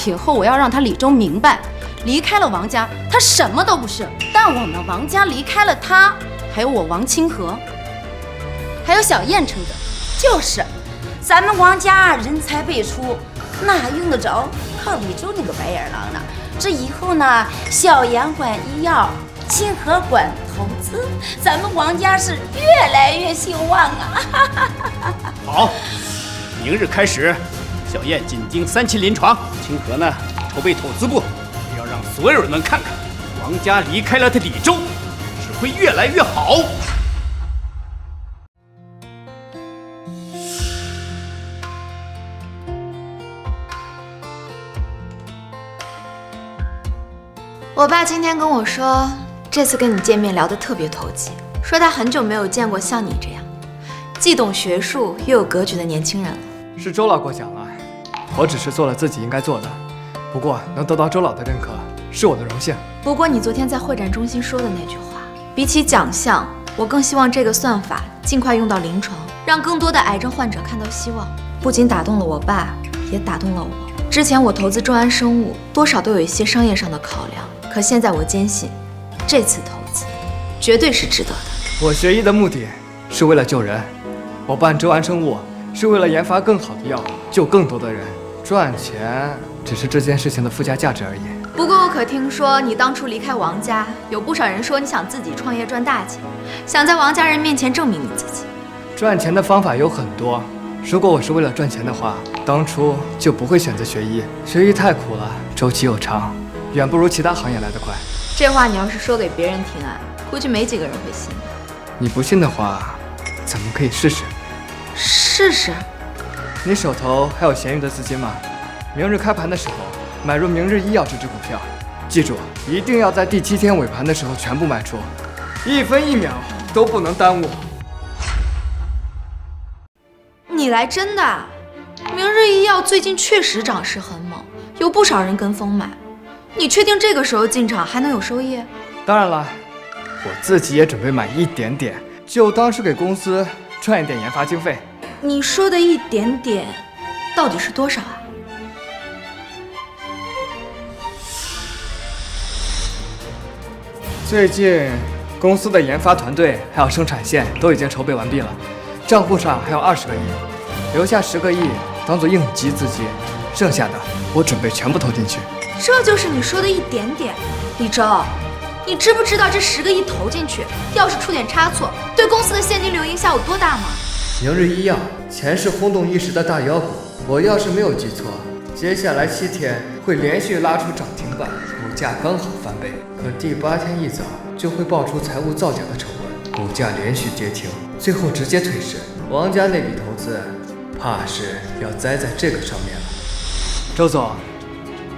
S3: 以后我要让他李周明白，离开了王家，他什么都不是。但我们王家离开了他，还有我王清河，还有小燕撑着。
S11: 就是，咱们王家人才辈出，哪用得着靠李周那个白眼狼呢？这以后呢，小妍管医药，清河管投资，咱们王家是越来越兴旺啊！
S2: 好，明日开始，小燕紧盯3期临床，清河呢筹备投资部，要让所有人们看看，王家离开了的李周，只会越来越好。
S6: 我爸今天跟我说，这次跟你见面聊得特别投机，说他很久没有见过像你这样既懂学术又有格局的年轻人了。
S1: 是周老过奖了，我只是做了自己应该做的。不过能得到周老的认可，是我的荣幸。
S6: 不过你昨天在会展中心说的那句话，比起奖项，我更希望这个算法尽快用到临床，让更多的癌症患者看到希望。不仅打动了我爸，也打动了我。之前我投资众安生物，多少都有一些商业上的考量，可现在我坚信，这次投资绝对是值得的。
S1: 我学医的目的是为了救人，我办周安生物是为了研发更好的药，救更多的人。赚钱只是这件事情的附加价值而已。
S6: 不过我可听说你当初离开王家，有不少人说你想自己创业赚大钱，想在王家人面前证明你自己。
S1: 赚钱的方法有很多，如果我是为了赚钱的话，当初就不会选择学医。学医太苦了，周期又长，远不如其他行业来得快。
S6: 这话你要是说给别人听啊，估计没几个人会信。
S1: 你不信的话，咱们可以试试。
S6: 试试？
S1: 你手头还有闲余的资金吗？明日开盘的时候买入明日医药这只股票，记住，一定要在第7天尾盘的时候全部卖出，1分1秒都不能耽误。
S6: 你来真的？明日医药最近确实涨势很猛，有不少人跟风买。你确定这个时候进场还能有收益？
S1: 当然了，我自己也准备买一点点，就当是给公司赚一点研发经费。
S6: 你说的一点点，到底是多少啊？
S1: 最近公司的研发团队还有生产线都已经筹备完毕了，账户上还有20个亿，留下10个亿当做应急资金，剩下的我准备全部投进去。
S6: 这就是你说的一点点。李周，你知不知道这10个亿投进去，要是出点差错，对公司的现金流影响有多大吗？
S1: 明日医药前是轰动一时的大妖股，我要是没有记错，接下来7天会连续拉出涨停板，股价刚好翻倍。可第8天一早就会爆出财务造假的丑闻，股价连续跌停，最后直接退市。王家那笔投资，怕是要栽在这个上面了。周总，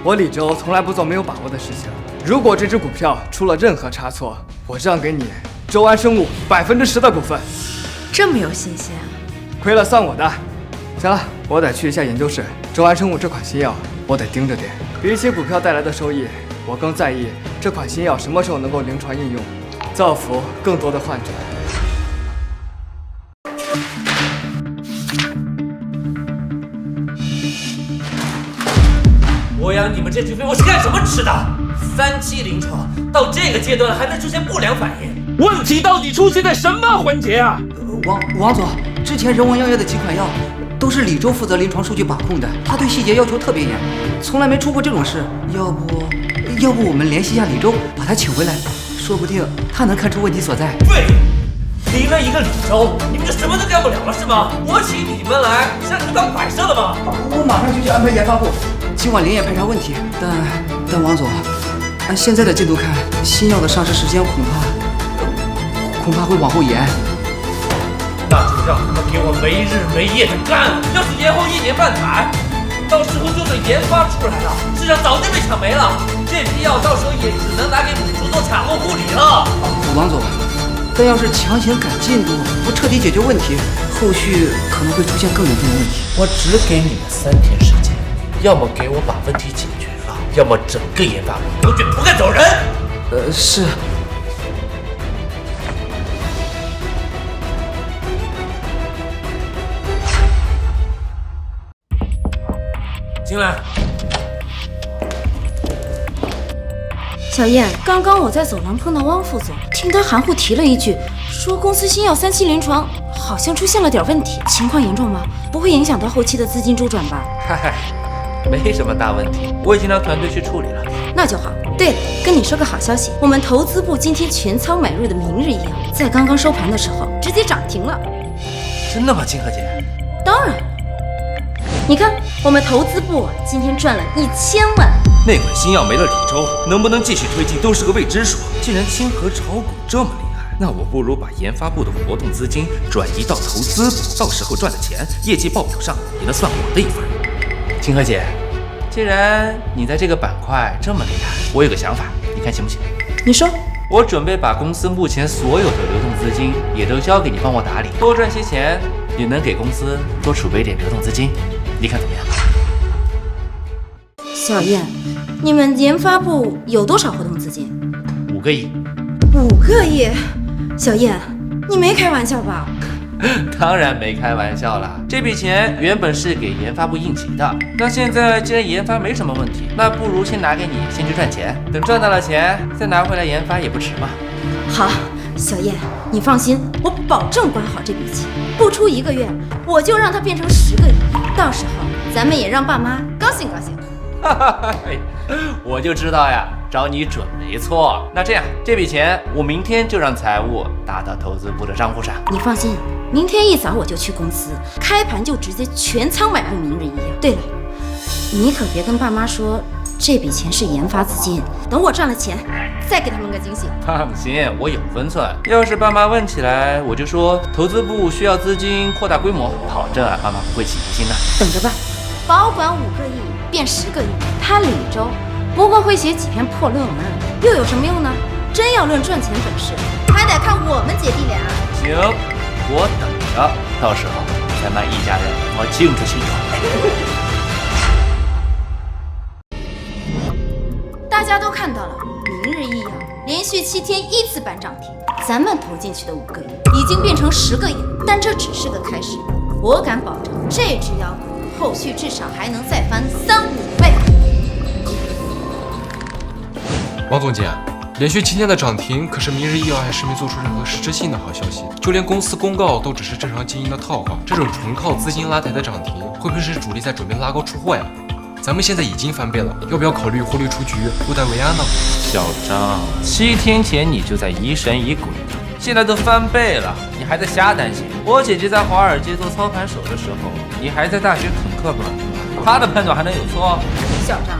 S1: 我李周从来不做没有把握的事情。如果这只股票出了任何差错，我让给你周安生物10%的股份。
S6: 这么有信心啊？
S1: 亏了算我的。行了，我得去一下研究室。周安生物这款新药，我得盯着点。比起股票带来的收益，我更在意这款新药什么时候能够临床应用，造福更多的患者。
S5: 我养你们这群废物是干什么吃的？3期临床到这个阶段还能出现不良反应，问题到底出现在什么环节啊？
S12: 王总，之前人王药业的几款药都是李周负责临床数据把控的，他对细节要求特别严，从来没出过这种事。要不我们联系一下李周，把他请回来，说不定他能看出问题所在。
S5: 对，离了一个李周，你们就什么都干不了了是吗？我请你们来是让你们当摆设的吗？
S12: 我马上就去安排研发部，今晚连夜排查问题。但王总，按现在的进度看，新药的上市时间恐怕会往后延。
S5: 那就让他们给我没日没夜的干，要是延后1年半载，到时候就算研发出来了，市场早就被抢没了，这批药到时候也只能拿给母猪做产后护理了。
S12: 王总，但要是强行赶进度，不彻底解决问题，后续可能会出现更严重的问题。
S5: 我只给你们3天时间，要么给我把问题解决了，要么整个研发部都卷铺盖走人。
S12: 是。
S5: 进来。
S3: 小燕，刚刚我在走廊碰到汪副总，听他含糊提了一句，说公司新药3期临床好像出现了点问题，情况严重吗？不会影响到后期的资金周转吧？
S5: 嗨，没什么大问题，我已经让团队去处理了。
S3: 那就好。对了，跟你说个好消息，我们投资部今天全仓买入的明日医药，在刚刚收盘的时候直接涨停了。
S5: 真的吗，金河姐？
S3: 当然了。你看，我们投资部今天赚了1000万。
S7: 那款新药没了李周，能不能继续推进都是个未知数。既然清河炒股这么厉害，那我不如把研发部的活动资金转移到投资部，到时候赚的钱，业绩报表上也能算我的一份。清河姐，既然你在这个板块这么厉害，我有个想法，你看行不行？
S3: 你说。
S7: 我准备把公司目前所有的流动资金也都交给你帮我打理，多赚些钱，
S13: 也能给公司多储备点流动资金，你看怎么样？
S3: 小燕，你们研发部有多少活动资金
S13: 5个亿。
S3: ？5个亿？小燕，你没开玩笑吧？
S13: 当然没开玩笑啦，这笔钱原本是给研发部应急的。那现在既然研发没什么问题，那不如先拿给你，先去赚钱，等赚到了钱再拿回来研发也不迟嘛。
S3: 好，小燕，你放心，我保证管好这笔钱，不出1个月，我就让它变成10个亿。到时候咱们也让爸妈高兴高兴。
S13: 哈哈，我就知道呀，找你准没错。那这样，这笔钱我明天就让财务打到投资部的账户上。
S3: 你放心，明天一早我就去公司，开盘就直接全仓买入明日医药。对了，你可别跟爸妈说这笔钱是研发资金，等我赚了钱再给他们个惊喜。
S13: 放心，我有分寸。要是爸妈问起来，我就说投资部需要资金扩大规模，保证爸妈不会起疑心的。
S3: 等着吧，保管5个亿变10个亿，他李周不过会写几篇破论文，又有什么用呢？真要论赚钱本事，还得看我们姐弟俩。
S13: 行，我等着，到时候咱们一家人我庆祝庆
S3: 祝。大家都看到了，明日医药连续7天依次板涨停，咱们投进去的5个亿已经变成10个亿，但这只是个开始，我敢保证这只妖股后续至少还能再翻3、5倍。
S1: 王总监，连续7天的涨停，可是明日医药还是没做出任何实质性的好消息，就连公司公告都只是正常经营的套话。这种纯靠资金拉抬的涨停，会不会是主力在准备拉高出货呀？咱们现在已经翻倍了，要不要考虑获利出局，落袋为安呢？
S7: 小张，7天前你就在疑神疑鬼，现在都翻倍了，你还在瞎担心？我姐姐在华尔街做操盘手的时候，你还在大学啃课本，她的判断还能有错？
S3: 小张，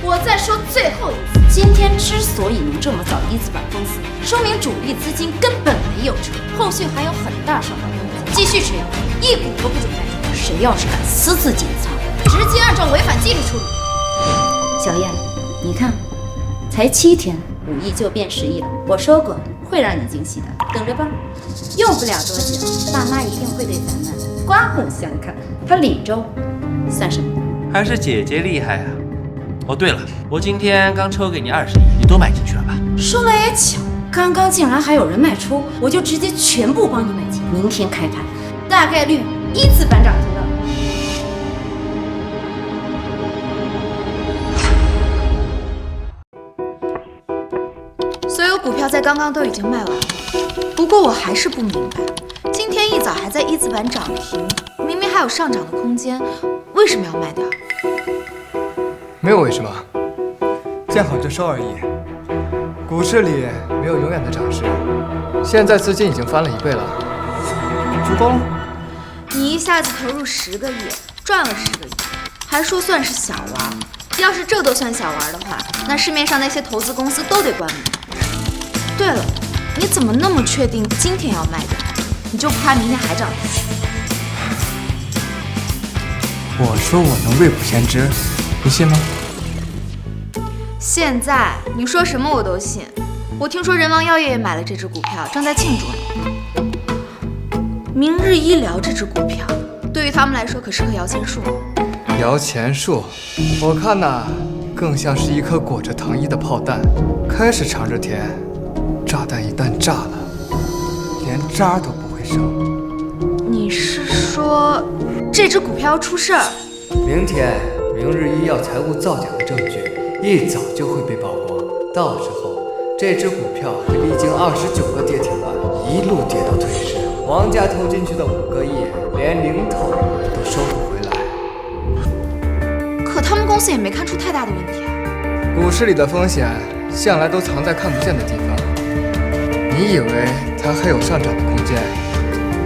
S3: 我再说最后一次，今天之所以能这么早一字板封死，说明主力资金根本没有撤，后续还有很大上涨空间，继续持有，1股都不准卖出。谁要是敢私自减仓，直接按照违反纪律处理。小燕，你看，才7天，5亿就变10亿了。我说过会让你惊喜的，等着吧。用不了多久，爸妈一定会对咱们刮目相看。他李周算什么？
S13: 还是姐姐厉害啊！哦，对了，我今天刚抽给你20亿，你都买进去了吧？
S3: 说来也巧，刚刚竟然还有人卖出，我就直接全部帮你买进。明天开盘，大概率依次板涨停的。
S6: 所有股票在刚刚都已经卖完了，不过我还是不明白，今天一早还在一字板涨停，明明还有上涨的空间，为什么要卖掉？
S14: 没有为什么，见好就收而已。股市里没有永远的涨势，现在资金已经翻了1倍了，足够了。
S6: 你一下子投入10个亿，赚了10个亿，还说算是小玩。要是这都算小玩的话，那市面上那些投资公司都得关门。对了，你怎么那么确定今天要卖掉？你就不怕明天还涨停？
S14: 我说我能未卜先知，不信吗？
S6: 现在你说什么我都信。我听说人王药业也买了这只股票，正在庆祝呢。明日医疗这只股票，对于他们来说可是棵摇钱树。
S14: 摇钱树，我看呐，更像是一颗裹着糖衣的炮弹，开始尝着甜，炸弹一旦炸了，连渣都不会剩。
S6: 你是说这只股票要出事儿？
S14: 明天明日医药财务造假的证据一早就会被曝光，到时候这只股票会历经29个跌停板，一路跌到退市。王家投进去的5个亿，连零头都收不回来。
S6: 可他们公司也没看出太大的问题啊。
S14: 股市里的风险向来都藏在看不见的地方，你以为它还有上涨的空间，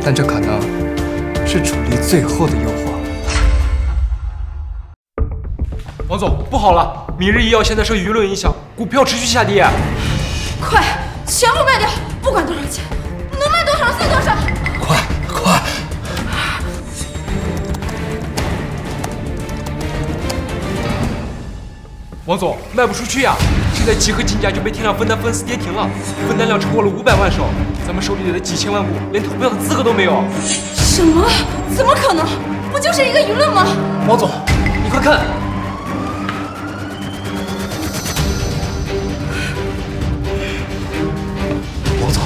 S14: 但这可能是主力最后的诱惑。
S1: 王总，不好了！明日医药现在受舆论影响，股票持续下跌。
S3: 快，全部卖掉，不管多少钱，能卖多少算多少。
S14: 快！
S1: 王总，卖不出去呀！现在集合竞价就被天量分单分4跌停了，分单量超过了500万手，咱们手里的几千万股连投票的资格都没有。
S3: 什么？怎么可能？不就是一个舆论吗？
S14: 王总，你快看！王总，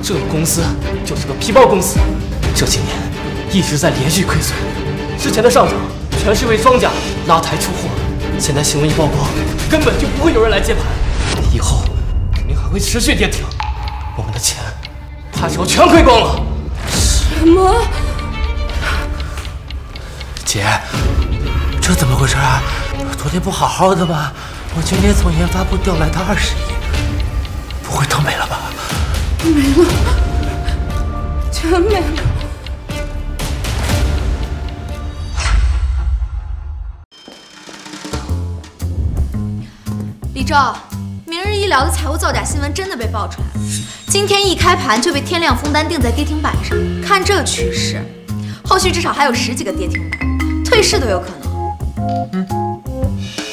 S14: 这个公司就是个皮包公司，这几年一直在连续亏损，之前的上涨全是为庄家拉抬出货，现在新闻一曝光，根本就不会有人来接盘，以后肯定还会持续跌停，我们的钱怕是要全亏光了。
S3: 什么？
S14: 姐，这怎么回事啊？昨天不好好的吗？我今天从研发部调来的20亿，不会都没了吧？
S3: 没了，全没了。
S6: 李周，明日医疗的财务造假新闻真的被爆出来了，今天一开盘就被天量封单定在跌停板上，看这趋势，后续至少还有10几个跌停板，退市都有可能。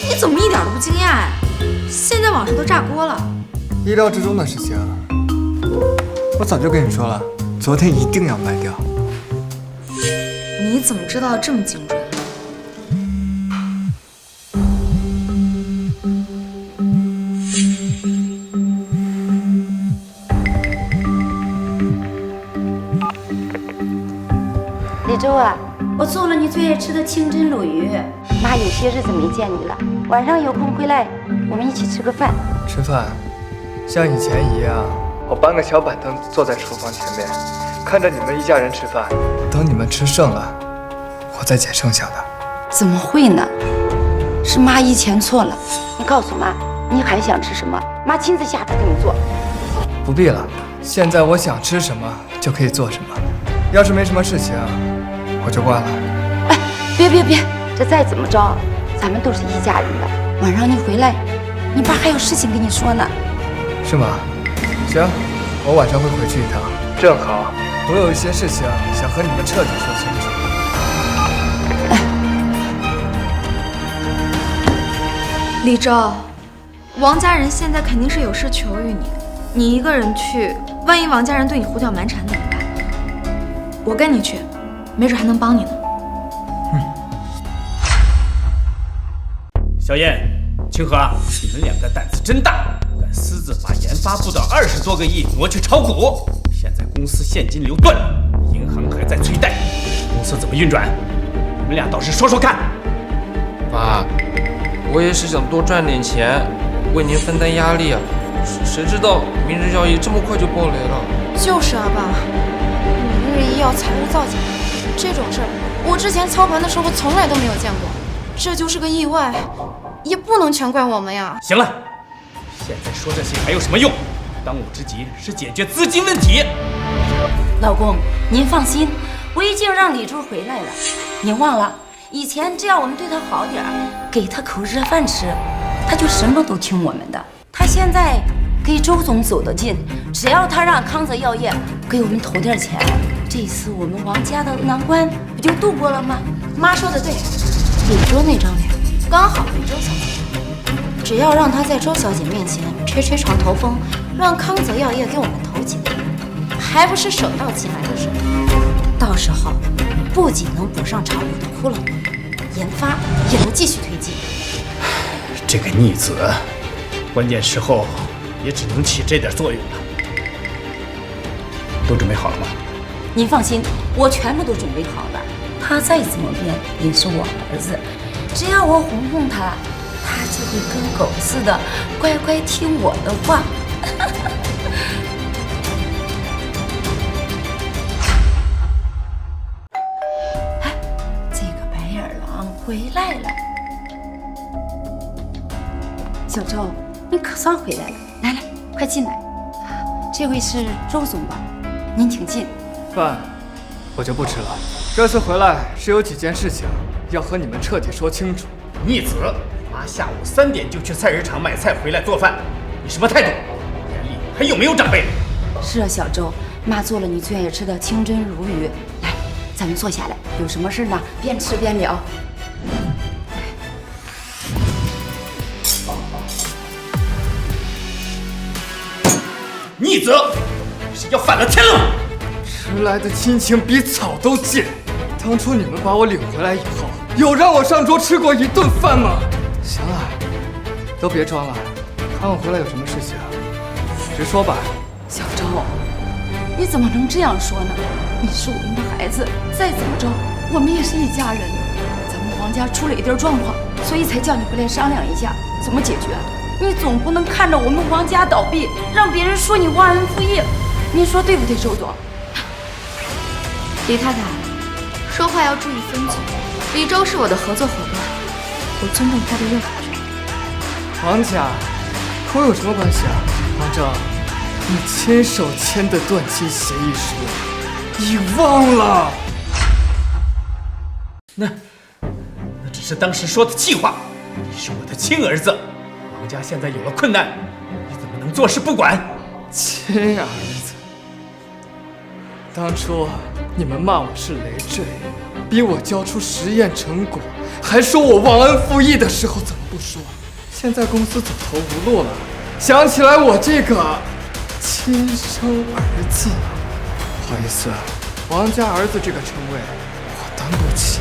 S6: 你怎么一点都不惊讶呀？现在网上都炸锅了。
S14: 意料之中的事情，我早就跟你说了，昨天一定要卖掉。
S6: 你怎么知道这么精准？
S11: 李周啊，我做了你最爱吃的清蒸鲈鱼，妈有些日子没见你了，晚上有空回来，我们一起吃个饭。
S14: 吃饭，像以前一样，我搬个小板凳坐在厨房前面，看着你们一家人吃饭，等你们吃剩了，我再捡剩下的。
S11: 怎么会呢？是妈以前错了，你告诉妈，你还想吃什么，妈亲自下厨给你做。
S14: 不必了，现在我想吃什么就可以做什么。要是没什么事情，我就挂了。
S11: 哎，别，这再怎么着，咱们都是一家人的。晚上你回来，你爸还有事情跟你说呢。
S14: 是吗？行，我晚上会回去一趟。正好，我有一些事情想和你们彻底说清楚。
S6: 李周，王家人现在肯定是有事求于你，你一个人去，万一王家人对你胡搅蛮缠怎么办？我跟你去，没准还能帮你呢。
S2: 小燕、清河，你们两个胆子真大，敢私自把研发部的20多个亿挪去炒股。现在公司现金流断了，银行还在催贷，公司怎么运转？你们俩倒是说说看。
S7: 爸，我也是想多赚点钱，为您分担压力啊。谁知道明日药业这么快就爆雷了？
S3: 就是啊，爸。明日医药财务造假这种事儿，我之前操盘的时候从来都没有见过，这就是个意外，也不能全怪我们呀。
S2: 行了，现在说这些还有什么用？当务之急是解决资金问题。
S11: 老公，您放心，我已经让李柱回来了。您忘了，以前只要我们对他好点儿，给他口热饭吃，他就什么都听我们的。他现在给周总走得近，只要他让康泽药业给我们投点钱，这次我们王家的难关不就度过了吗？
S3: 妈说的对，李周那张脸刚好配周小姐，只要让她在周小姐面前吹床头风，让康泽药业给我们投几个，还不是手到擒来的事。到时候不仅能补上炒股的窟窿，研发也能继续推进。
S2: 这个逆子，关键时候也只能起这点作用了。都准备好了吗？
S11: 您放心，我全部都准备好了。他再怎么变也是我儿子，只要我哄哄他，他就会跟狗似的乖乖听我的话。哎，这个白眼狼回来了。小周，你可算回来了，来，快进来。这位是周总吧？您请进。
S14: 饭我就不吃了，这次回来是有几件事情要和你们彻底说清楚。
S2: 逆子，妈下午3点就去菜市场买菜回来做饭，你什么态度？眼里还有没有长辈？
S11: 是啊，小周，妈做了你最爱吃的清蒸鲈鱼。来，咱们坐下来，有什么事呢？边吃边聊。
S2: 逆子，你是要反了天了吗？
S1: 迟来的亲情比草都贱。当初你们把我领回来以后，有让我上桌吃过一顿饭吗？行了，都别装了，看我回来有什么事情，直说吧。
S11: 小周，你怎么能这样说呢？你是我们的孩子，再怎么着，我们也是一家人。咱们王家出了一点状况，所以才叫你回来商量一下怎么解决。你总不能看着我们王家倒闭，让别人说你忘恩负义，你说对不对，周总？
S6: 李太太，说话要注意分寸。李周是我的合作伙伴，我尊重他的任何决定。
S1: 王家和我有什么关系啊？王正，你亲手签的断亲协议书，你忘了？
S2: 那只是当时说的气话。你是我的亲儿子，王家现在有了困难，你怎么能坐视不管？
S1: 亲儿子，当初你们骂我是累赘，逼我交出实验成果，还说我忘恩负义的时候，怎么不说？现在公司走投无路了，想起来我这个亲生儿子，不好意思，王家儿子这个称谓我担不起，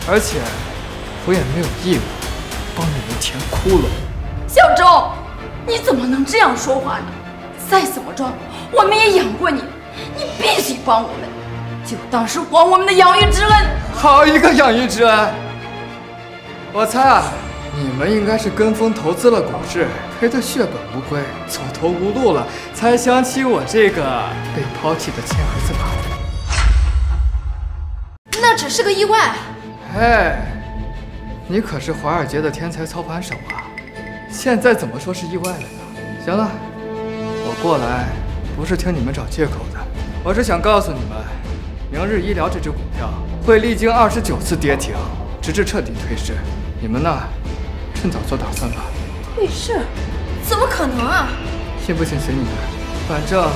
S1: 而且我也没有义务帮你们填窟窿。
S11: 小周，你怎么能这样说话呢？再怎么着，我们也养过你，你必须帮我们，就当是还我们的养育之恩。
S1: 好一个养育之恩！我猜啊，你们应该是跟风投资了股市，赔得血本无归，走投无路了，才想起我这个被抛弃的亲儿子吧？
S3: 那只是个意外。
S1: 哎，你可是华尔街的天才操盘手啊，现在怎么说是意外了呢？行了，我过来不是听你们找借口的，我是想告诉你们，明日医疗这只股票会历经29次跌停，直至彻底退市。你们呢，趁早做打算吧。
S3: 退市？怎么可能啊？
S1: 信不信随你们，反正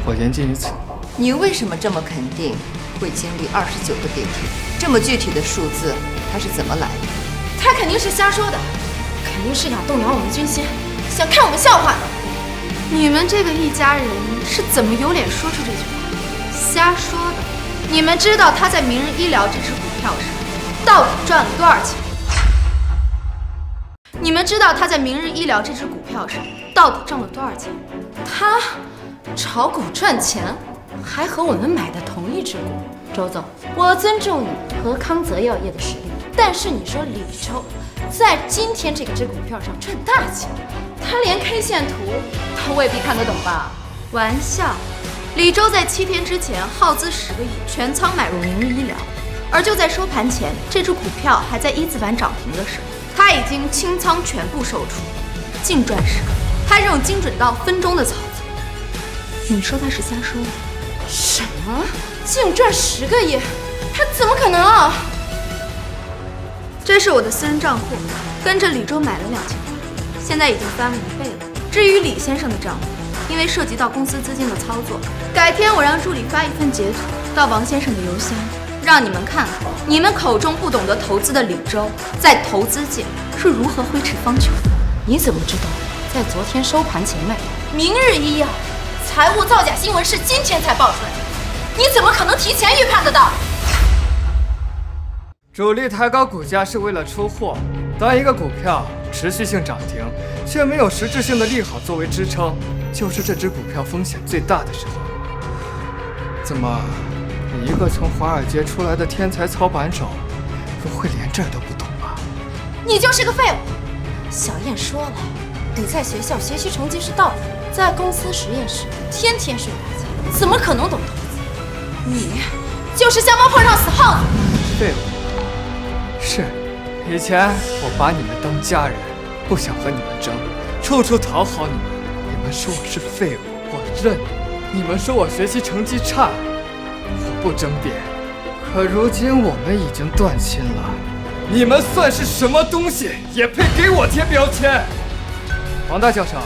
S1: 我言尽于此。
S4: 你为什么这么肯定会经历29个跌停？这么具体的数字，它是怎么来的？
S3: 他肯定是瞎说的，肯定是想动摇我们军心，想看我们笑话的。
S6: 你们这个一家人是怎么有脸说出这句话？瞎说的！你们知道他在明日医疗这只股票上到底赚了多少钱？你们知道他在明日医疗这只股票上到底挣了多少钱？
S3: 他炒股赚钱，还和我们买的同一只股。周总，我尊重你和康泽药业的实力，但是你说李周在今天这个只股票上赚大钱，他连 K 线图他未必看得懂吧？
S6: 玩笑，李周在7天之前耗资10个亿全仓买入明日医疗，而就在收盘前，这只股票还在1字板涨停的时候，他已经清仓全部售出，净赚10个，他这种精准到分钟的操作，你说他是瞎说的？
S3: 什么？净赚10个亿？他怎么可能啊？
S6: 这是我的私人账户，跟着李周买了2000万，现在已经翻了1倍了。至于李先生的账户，因为涉及到公司资金的操作，改天我让助理发一份截图到王先生的邮箱，让你们看看你们口中不懂得投资的李周在投资界是如何挥斥方遒的。
S3: 你怎么知道在昨天收盘前卖明日医药财务造假新闻是今天才爆出来的？你怎么可能提前预判得到？
S1: 主力抬高股价是为了出货，当一个股票持续性涨停，却没有实质性的利好作为支撑，就是这只股票风险最大的时候。怎么，你一个从华尔街出来的天才操盘手，不会连这都不懂吗？
S3: 你就是个废物！小燕说了，你在学校学习成绩是倒数，在公司实验室天天睡大觉，怎么可能懂投资？你就是瞎猫碰上死耗子！
S1: 废物！是，以前我把你们当家人，不想和你们争，处处讨好你们。你们说我是废物，我认；你们说我学习成绩差，我不争辩。可如今我们已经断亲了，你们算是什么东西，也配给我贴标签？王大教授，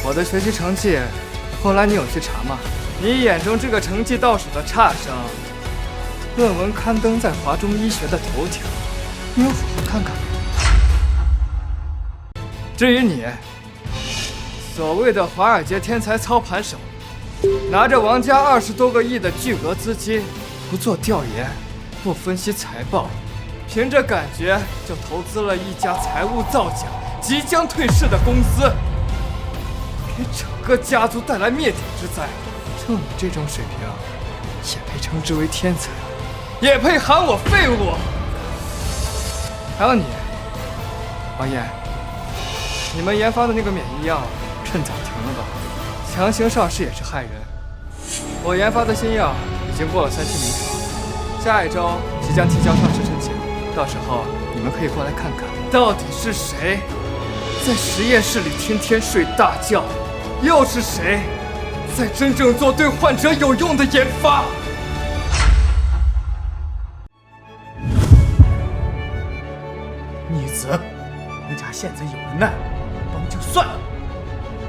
S1: 我的学习成绩，后来你有去查吗？你眼中这个成绩倒数的差生，论文刊登在华中医学的头条，你有好好看看吗？至于你，所谓的华尔街天才操盘手，拿着王家20多个亿的巨额资金，不做调研，不分析财报，凭着感觉就投资了一家财务造假、即将退市的公司，给整个家族带来灭顶之灾。就你这种水平，也配称之为天才，也配喊我废物？还有你，王爷，你们研发的那个免疫药，趁早停了吧，强行上市也是害人。我研发的新药已经过了3期临床，下一周即将提交上市申请，到时候你们可以过来看看，到底是谁在实验室里天天睡大觉，又是谁在真正做对患者有用的研发。
S2: 逆子，人家现在有了难，帮就算了，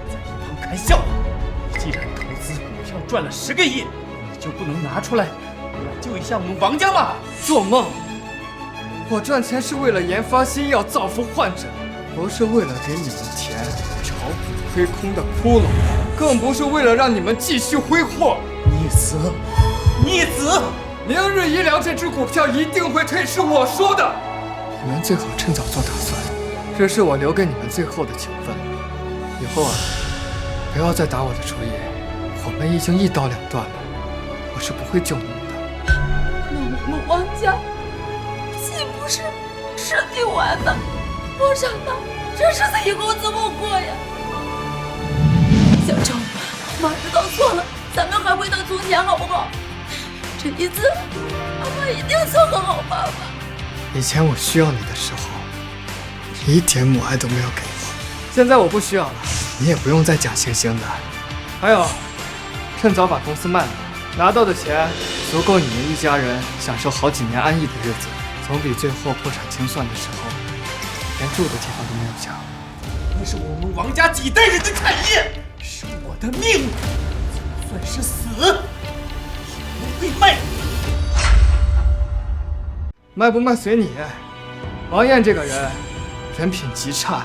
S2: 在一旁开笑。既然投资股票赚了10个亿，你就不能拿出来挽救一下我们王家吗？
S1: 做梦！我赚钱是为了研发新药造福患者，不是为了给你们填炒股亏空的窟窿，更不是为了让你们继续挥霍。
S2: 逆子，逆子！
S1: 明日医疗这只股票一定会退市，我说的。你们最好趁早做打算，这是我留给你们最后的情分。以后啊，不要再打我的主意，我们已经1刀2断了，我是不会救你们的。
S10: 那我们王家岂不是身体完了？皇上呢？这日子以后怎么过呀？小周，妈知道错了，咱们还回到从前好不好？这一次，妈一定做个好爸爸。
S1: 以前我需要你的时候，一点母爱都没有给我。现在我不需要了，你也不用再假惺惺的。还有，趁早把公司卖了，拿到的钱足够你们一家人享受好几年安逸的日子，总比最后破产清算的时候连住的地方都没有强。
S2: 那是我们王家几代人的产业，是我的命，就算是死，也不会卖。
S1: 卖不卖随你。王燕这个人，人品极差，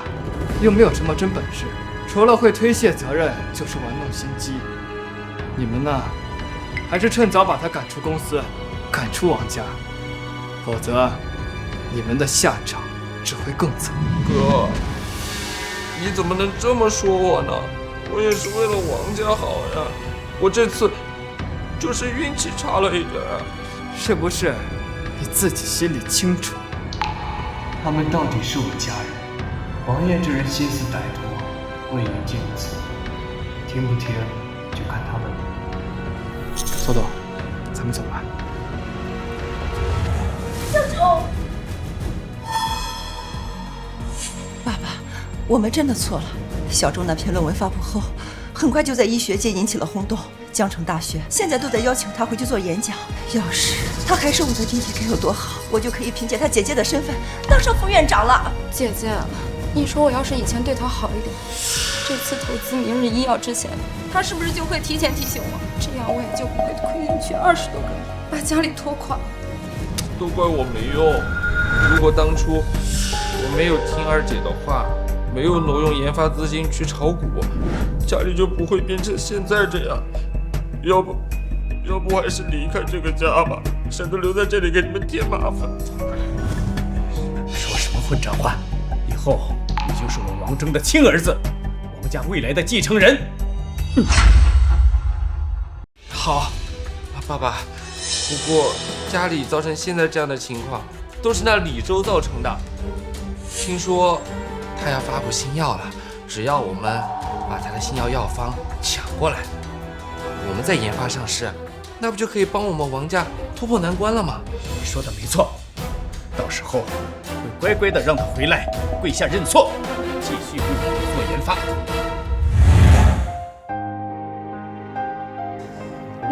S1: 又没有什么真本事，除了会推卸责任，就是玩弄心机。你们呢，还是趁早把他赶出公司，赶出王家，否则你们的下场只会更惨。
S7: 哥，你怎么能这么说我呢？我也是为了王家好呀，我这次就是运气差了一点。
S1: 是不是？你自己心里清楚。
S15: 他们到底是我家人，王爷这人心思歹毒，未言见此，听不听就看他们了。
S1: 朵朵，咱们走吧。
S10: 小周，
S4: 爸爸，我们真的错了。小周那篇论文发布后，很快就在医学界引起了轰动。江城大学现在都在邀请他回去做演讲。要是他还是我的弟弟，该有多好！我就可以凭借他姐姐的身份当上副院长了。
S10: 姐姐，你说我要是以前对他好一点，这次投资明日医药之前，他是不是就会提前提醒我？这样我也就不会亏进去20多个亿，把家里拖垮。
S7: 都怪我没用。如果当初我没有听二姐的话，没有挪用研发资金去炒股，家里就不会变成现在这样。要不我还是离开这个家吧，省得留在这里给你们添麻烦。
S2: 说什么混账话！以后你就是我王征的亲儿子，王家未来的继承人。哼！
S7: 好，爸爸，不过家里造成现在这样的情况，都是那李周造成的。听说他要发布新药了，只要我们把他的新药药方抢过来，我们再研发上市，那不就可以帮我们王家突破难关了吗？
S2: 你说的没错，到时候会乖乖的让他回来跪下认错，继续为我们做研发。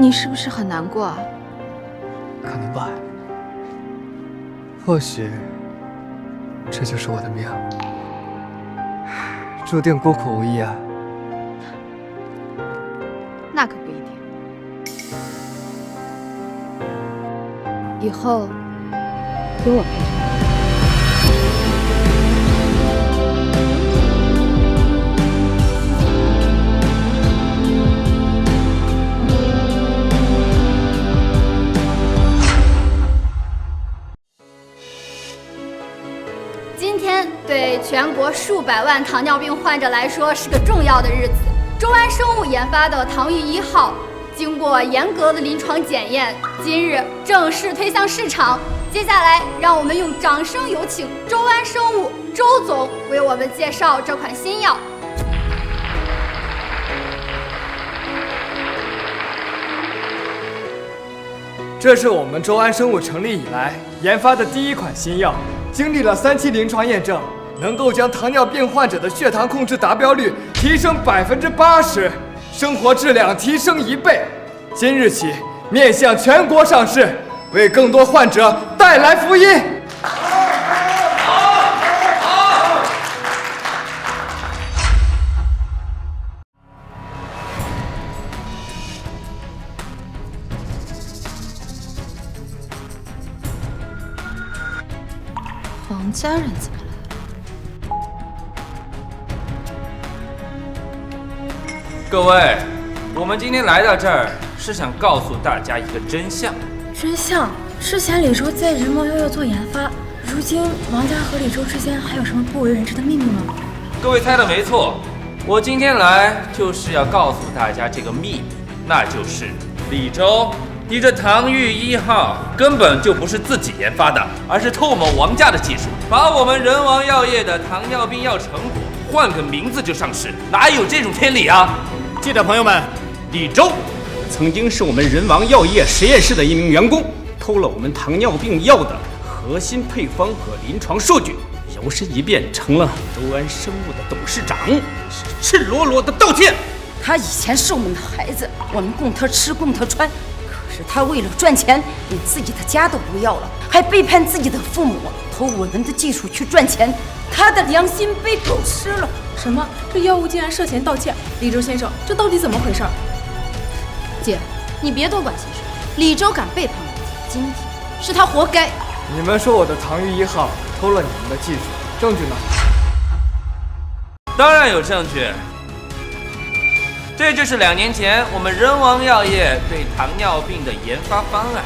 S6: 你是不是很难过啊？
S1: 可能吧，或许这就是我的命，注定孤苦无依啊。
S6: 那可不一定。以后有我陪着你。
S16: 对全国数百万糖尿病患者来说是个重要的日子。周安生物研发的糖裕1号，经过严格的临床检验，今日正式推向市场。接下来，让我们用掌声有请周安生物周总为我们介绍这款新药。
S15: 这是我们周安生物成立以来研发的第一款新药，经历了3期临床验证，能够将糖尿病患者的血糖控制达标率提升80%，生活质量提升1倍。今日起面向全国上市，为更多患者带来福音。
S6: 王家人怎么来了？
S7: 各位，我们今天来到这儿是想告诉大家一个真相。
S10: 真相？之前李周在人王药业做研发，如今王家和李周之间还有什么不为人知的秘密吗？
S7: 各位猜的没错，我今天来就是要告诉大家这个秘密，那就是李周，你这糖裕1号根本就不是自己研发的，而是偷某王家的技术，把我们人王药业的糖尿病药成果换个名字就上市，哪有这种天理啊！
S2: 记者朋友们，李周曾经是我们人王药业实验室的一名员工，偷了我们糖尿病药的核心配方和临床数据，摇身一变成了周安生物的董事长，是赤裸裸的盗窃。
S11: 他以前是我们的孩子，我们供他吃供他穿，可是他为了赚钱，连自己的家都不要了，还背叛自己的父母，偷我们的技术去赚钱，他的良心被狗吃了。
S10: 什么？这药物竟然涉嫌盗窃？李周先生，这到底怎么回事？
S3: 姐，你别多管闲事。李周敢背叛我，今天是他活该。
S15: 你们说我的糖裕1号偷了你们的技术，证据呢？
S7: 当然有证据，这就是2年前我们人王药业对糖尿病的研发方案，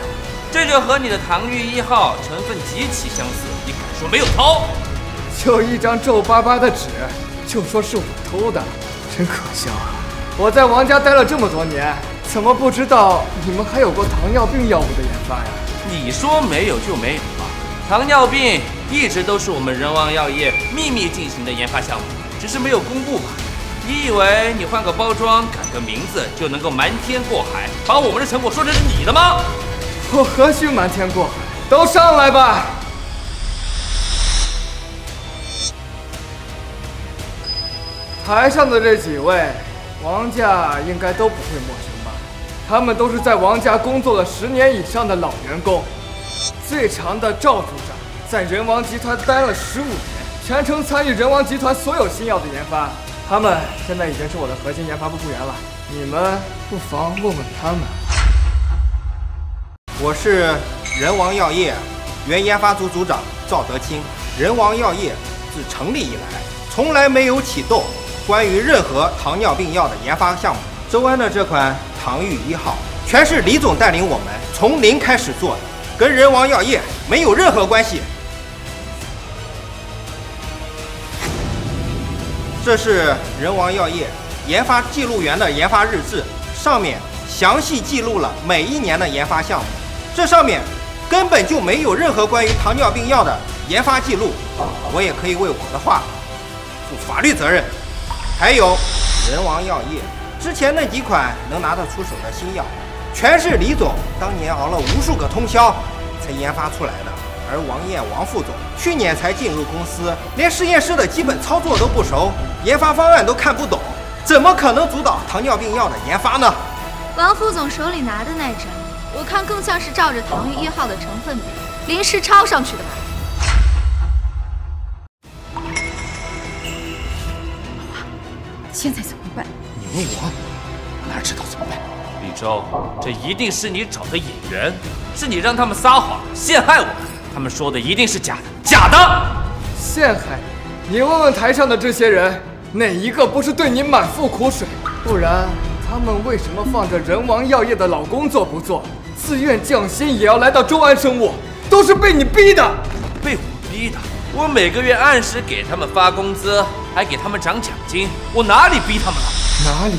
S7: 这就和你的糖裕1号成分极其相似，你敢说没有偷？
S15: 就一张皱巴巴的纸，就说是我偷的，真可笑啊！我在王家待了这么多年，怎么不知道你们还有过糖尿病药物的研发呀？
S7: 你说没有就没有吧？糖尿病一直都是我们人王药业秘密进行的研发项目，只是没有公布吧？你以为你换个包装、改个名字就能够瞒天过海，把我们的成果说成是你的吗？
S15: 我何须瞒天过海？都上来吧！台上的这几位，王家应该都不会陌生吧？他们都是在王家工作了10年以上的老员工。最长的赵组长在人王集团待了15年，全程参与人王集团所有新药的研发。他们现在已经是我的核心研发部部员了，你们不妨问问他们。
S9: 我是人王药业原研发组组长赵德清。人王药业自成立以来，从来没有启动关于任何糖尿病药的研发项目。周安的这款糖裕1号，全是李总带领我们从零开始做的，跟人王药业没有任何关系。这是人王药业研发记录员的研发日志，上面详细记录了每一年的研发项目。这上面根本就没有任何关于糖尿病药的研发记录，我也可以为我的话负法律责任。还有人王药业之前那几款能拿得出手的新药，全是李总当年熬了无数个通宵才研发出来的。而王燕王副总去年才进入公司，连实验室的基本操作都不熟，研发方案都看不懂，怎么可能主导糖尿病药的研发呢？
S6: 王副总手里拿的那张，我看更像是照着糖裕1号的成分表临时抄上去的吧。
S11: 现在怎么办？
S7: 你问我，哪知道怎么办？李周，这一定是你找的演员，是你让他们撒谎陷害我们，他们说的一定是假的，假的！
S15: 陷害你？你问问台上的这些人，哪一个不是对你满腹苦水？不然他们为什么放着人王药业的老工作不做，自愿降薪也要来到周安生物？都是被你逼的！
S7: 被我逼的？
S13: 我每个月按时给他们发工资，还给他们涨奖金，我哪里逼他们了？
S15: 哪里？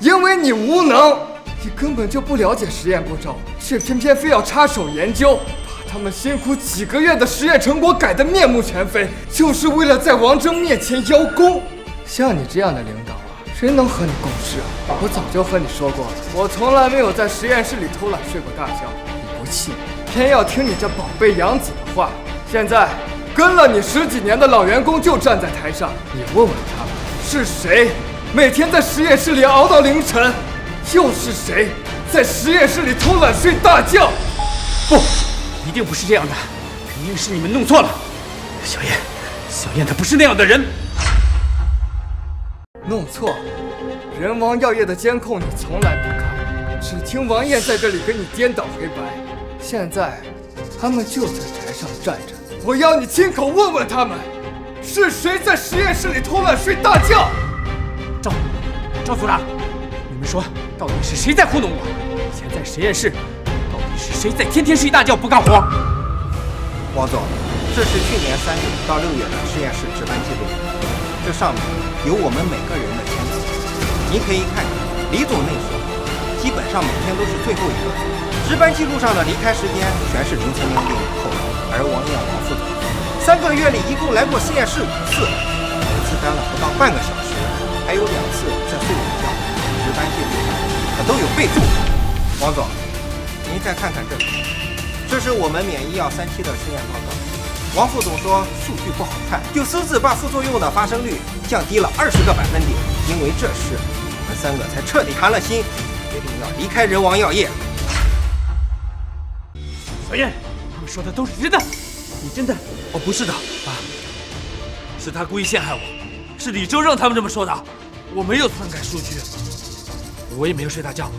S15: 因为你无能，你根本就不了解实验步骤，却偏偏非要插手研究，把他们辛苦几个月的实验成果改得面目全非，就是为了在王峥面前邀功。像你这样的领导啊，谁能和你共事啊？我早就和你说过了，我从来没有在实验室里偷懒睡过大觉。你不信，偏要听你这宝贝养子的话。现在跟了你10几年的老员工就站在台上，你问问他们，是谁每天在实验室里熬到凌晨？又是谁在实验室里偷懒睡大觉？
S2: 不，一定不是这样的，肯定是你们弄错了。小燕她不是那样的人。
S15: 弄错了？人王药业的监控你从来不看，只听王艳在这里给你颠倒黑白。现在他们就在台上站着，我要你亲口问问他们，是谁在实验室里偷懒睡大觉？
S2: 赵组长，你们说到底是谁在糊弄我？以前在实验室，到底是谁在天天睡大觉不干活？
S9: 王总，这是去年3月到6月的实验室值班记录，这上面有我们每个人的签字。您可以看看，李总那时候基本上每天都是最后一个，值班记录上的离开时间全是凌晨0点以后，而王艳、王副总3个月里一共来过实验室5次，每次待了不到半个小时，还有2次在睡午觉，值班记录上可都有备注。王总，您再看看这里，这是我们免疫药3期的实验报告。王副总说数据不好看，就私自把副作用的发生率降低了20个百分点。因为这事，我们3个才彻底寒了心，决定要离开人王药业。
S2: 小燕，他们说的都是真的，你真的？
S13: 哦，不是的，爸，是他故意陷害我，是李周让他们这么说的，我没有篡改数据，我也没有睡大觉，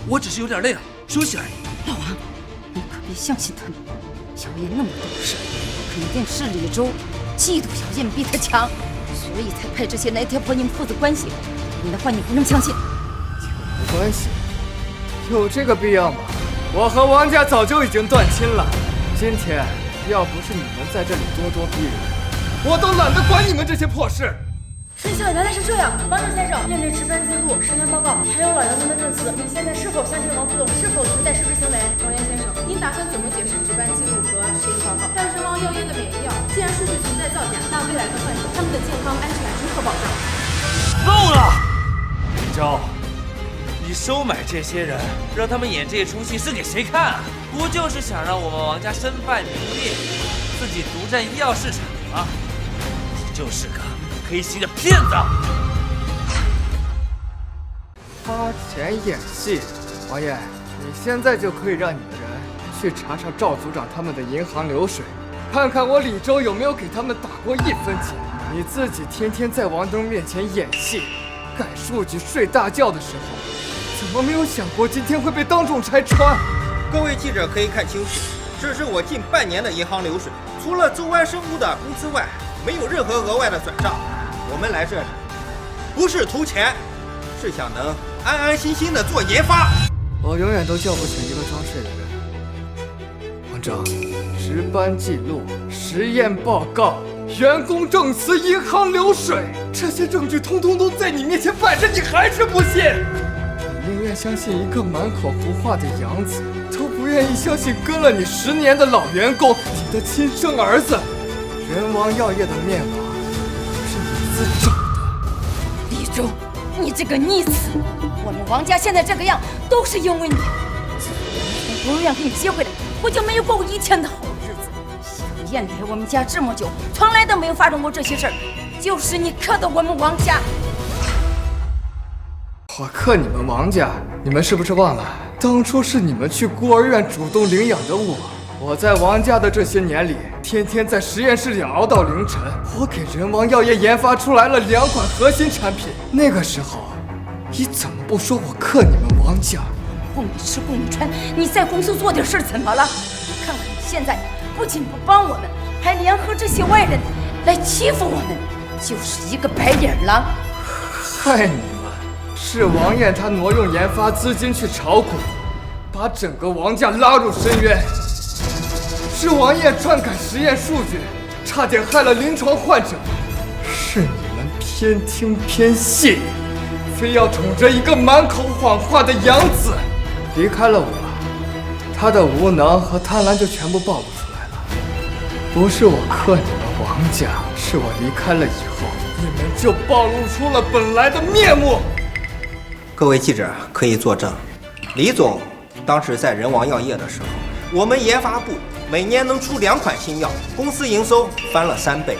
S13: 我只是有点累了，休息而已。
S11: 老王，你可别相信他们，小燕那么懂事，肯定是李周嫉妒小燕比他强，所以才派这些来挑拨你们父子关系。你的话你不能相信。
S15: 挑拨关系？有这个必要吗？我和王家早就已经断亲了。今天要不是你们在这里咄咄逼人，我都懒得管你们这些破事。
S10: 真相原来是这样，王正先生，面对值班记录、实验报告，还有老员工的证词，你现在是否相信王副总是否存在失职行为？王岩先生，您打算怎么解释值班记录和实验报告？还有人王药业的免疫药，既然数据存在造假，那未来的患者他们的健康安全如何保障？
S13: 够了，李周，你收买这些人，让他们演这出戏是给谁看啊？不就是想让我们王家身败名裂，自己独占医药市场吗？你就是个黑心的骗子！
S15: 花钱演戏，王艳，你现在就可以让你的人去查查赵组长他们的银行流水，看看我李周有没有给他们打过1分钱。你自己天天在王峥面前演戏、改数据、睡大觉的时候，怎么没有想过今天会被当众拆穿？
S9: 各位记者可以看清楚，这是我近半年的银行流水，除了周安生物的工资外，没有任何额外的转账。我们来这里不是图钱，是想能安安心心的做研发。
S15: 我永远都叫不醒一个装睡的人。王峥，值班记录、实验报告、员工证词、银行流水，这些证据通通都在你面前摆着，你还是不信？你宁愿相信一个满口胡话的养子，都不愿意相信跟了你10年的老员工，你的亲生儿子。人王药业的面网是你自找的。
S11: 李周，你这个逆子！我们王家现在这个样，都是因为你。从国务院给你接回来，我就没有过1天的好日子。小燕来我们家这么久，从来都没有发生过这些事儿，就是你克的我们王家。
S15: 我克你们王家，你们是不是忘了？当初是你们去孤儿院主动领养的我。我在王家的这些年里，天天在实验室里熬到凌晨。我给人王药业研发出来了2款核心产品。那个时候，你怎么不说我克你们王家？
S11: 供你吃供你穿，你在公司做点事怎么了？你看看你现在，不仅不帮我们，还联合这些外人来欺负我们，就是一个白眼狼。
S15: 害你们！是王艳她挪用研发资金去炒股，把整个王家拉入深渊。是王艳篡改实验数据，差点害了临床患者，是你们偏听偏信，非要宠着一个满口谎话的养子。离开了我，他的无能和贪婪就全部暴露出来了。不是我克你们王家，是我离开了以后，你们就暴露出了本来的面目。
S9: 各位记者可以作证，李总当时在人王药业的时候，我们研发部每年能出2款新药，公司营收翻了3倍。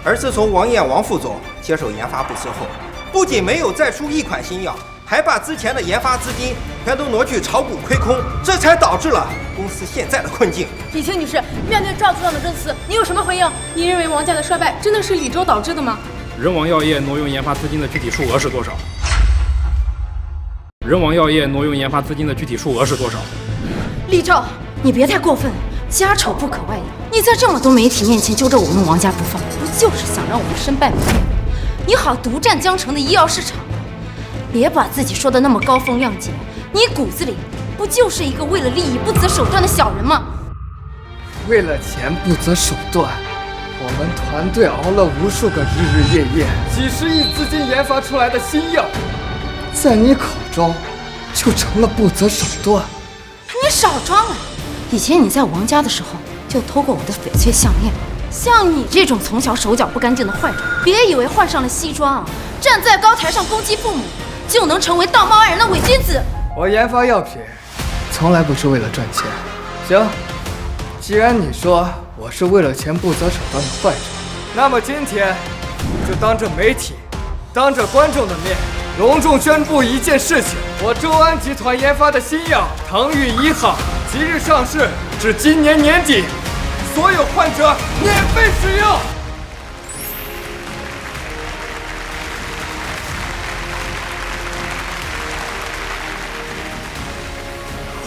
S9: 而自从王燕王副总接手研发部之后，不仅没有再出1款新药，还把之前的研发资金全都挪去炒股亏空，这才导致了公司现在的困境。
S10: 李青女士，面对赵组长的证词，你有什么回应？你认为王家的衰败真的是李周导致的吗？
S17: 人王药业挪用研发资金的具体数额是多少？人王药业挪用研发资金的具体数额是多少？
S3: 李周，你别太过分了，家丑不可外扬。你在这么多媒体面前揪着我们王家不放，不就是想让我们身败名裂，你好独占江城的医药市场？别把自己说的那么高风亮节，你骨子里不就是一个为了利益不择手段的小人吗？
S15: 为了钱不择手段，我们团队熬了无数个日日夜夜，几十亿资金研发出来的新药，在你口中就成了不择手段。
S3: 你少装了！以前你在王家的时候就偷过我的翡翠项链。像你这种从小手脚不干净的坏人，别以为换上了西装，站在高台上攻击父母，就能成为道貌岸然的伪君子。
S15: 我研发药品从来不是为了赚钱。行，既然你说我是为了钱不择手段的坏人，那么今天就当着媒体、当着观众的面，隆重宣布一件事情：我周安集团研发的新药唐玉1号即日上市，至今年年底，所有患者免费使用。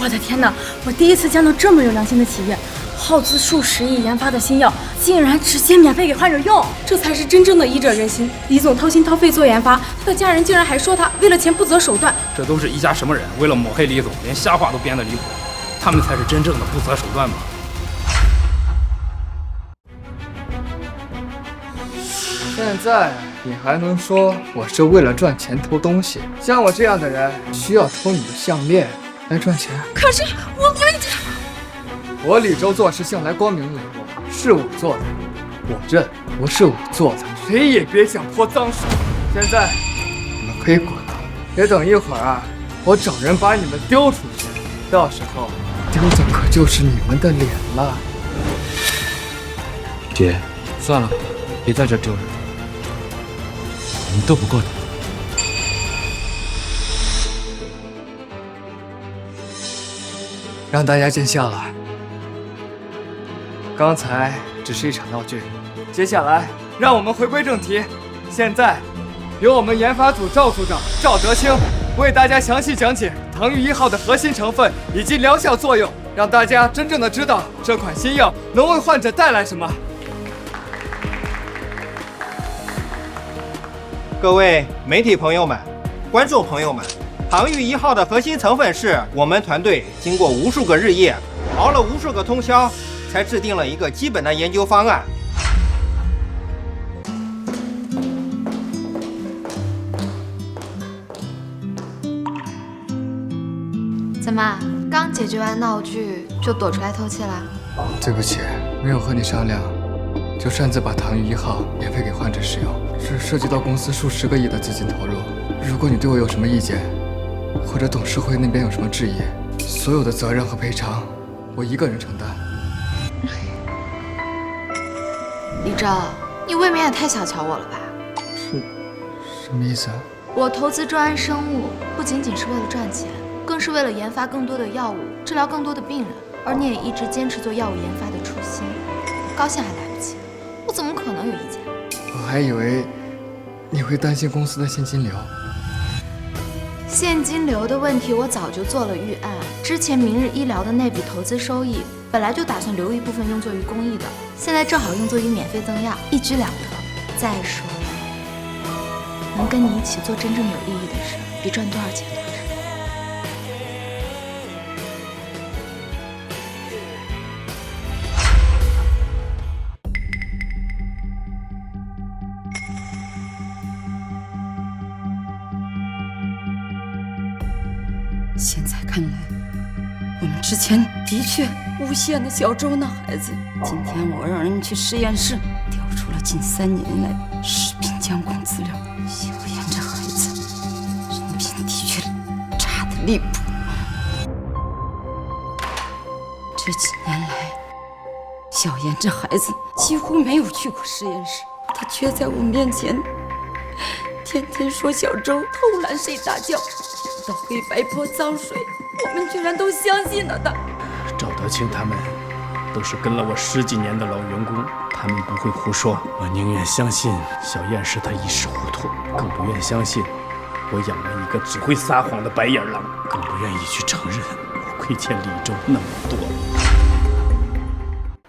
S10: 我的天哪！我第一次见到这么有良心的企业，耗资数10亿研发的新药，竟然直接免费给患者用，这才是真正的医者仁心。李总掏心掏肺做研发，他的家人竟然还说他为了钱不择手段。
S17: 这都是一家什么人？为了抹黑李总，连瞎话都编得离谱，他们才是真正的不择手段吧？
S15: 现在你还能说我是为了赚钱偷东西？像我这样的人，需要偷你的项链来赚钱？
S10: 可是
S15: 我李周做事向来光明磊落，是我做的，我认不是我做的，谁也别想泼脏水。现在你们可以滚了，别等一会儿啊，我找人把你们丢出去，到时候丢的可就是你们的脸了。
S7: 姐，算了，别在这丢人，我们斗不过他。
S15: 让大家见笑了。刚才只是一场闹剧，接下来让我们回归正题。现在由我们研发组赵组长赵德清为大家详细讲解唐玉1号的核心成分以及疗效作用，让大家真正的知道这款新药能为患者带来什么。
S9: 各位媒体朋友们、观众朋友们，唐玉1号的核心成分是我们团队经过无数个日夜，熬了无数个通宵，才制定了一个基本的研究方案。
S6: 怎么，刚解决完闹剧就躲出来透气了？
S15: 对不起，没有和你商量，就擅自把唐玉1号免费给患者使用，这涉及到公司数10个亿的资金投入。如果你对我有什么意见，或者董事会那边有什么质疑，所有的责任和赔偿我一个人承担。
S6: 李周，你未免也太小瞧我了吧？
S15: 是，什么意思啊？
S6: 我投资专安生物不仅仅是为了赚钱，更是为了研发更多的药物，治疗更多的病人。而你也一直坚持做药物研发的初心，高兴还来不及，我怎么可能有意见？
S15: 我还以为你会担心公司的现金流。
S6: 现金流的问题我早就做了预案，之前明日医疗的那笔投资收益本来就打算留一部分用作于公益的，现在正好用作于免费赠药，一举两得。再说了，能跟你一起做真正有意义的事，比赚多少钱多。
S11: 看来，我们之前的确诬陷了小周那孩子。今天我让人去实验室调出了近3年来食品监控资料，小燕这孩子人品的确差得离谱。这几年来，小燕这孩子几乎没有去过实验室，她却在我面前天天说小周偷懒睡大觉，到黑白泼脏水，我们居然都相信了他。
S2: 赵德清他们都是跟了我10几年的老员工，他们不会胡说。我宁愿相信小燕是他一时糊涂，更不愿相信我养了一个只会撒谎的白眼狼，更不愿意去承认我亏欠李周那么多。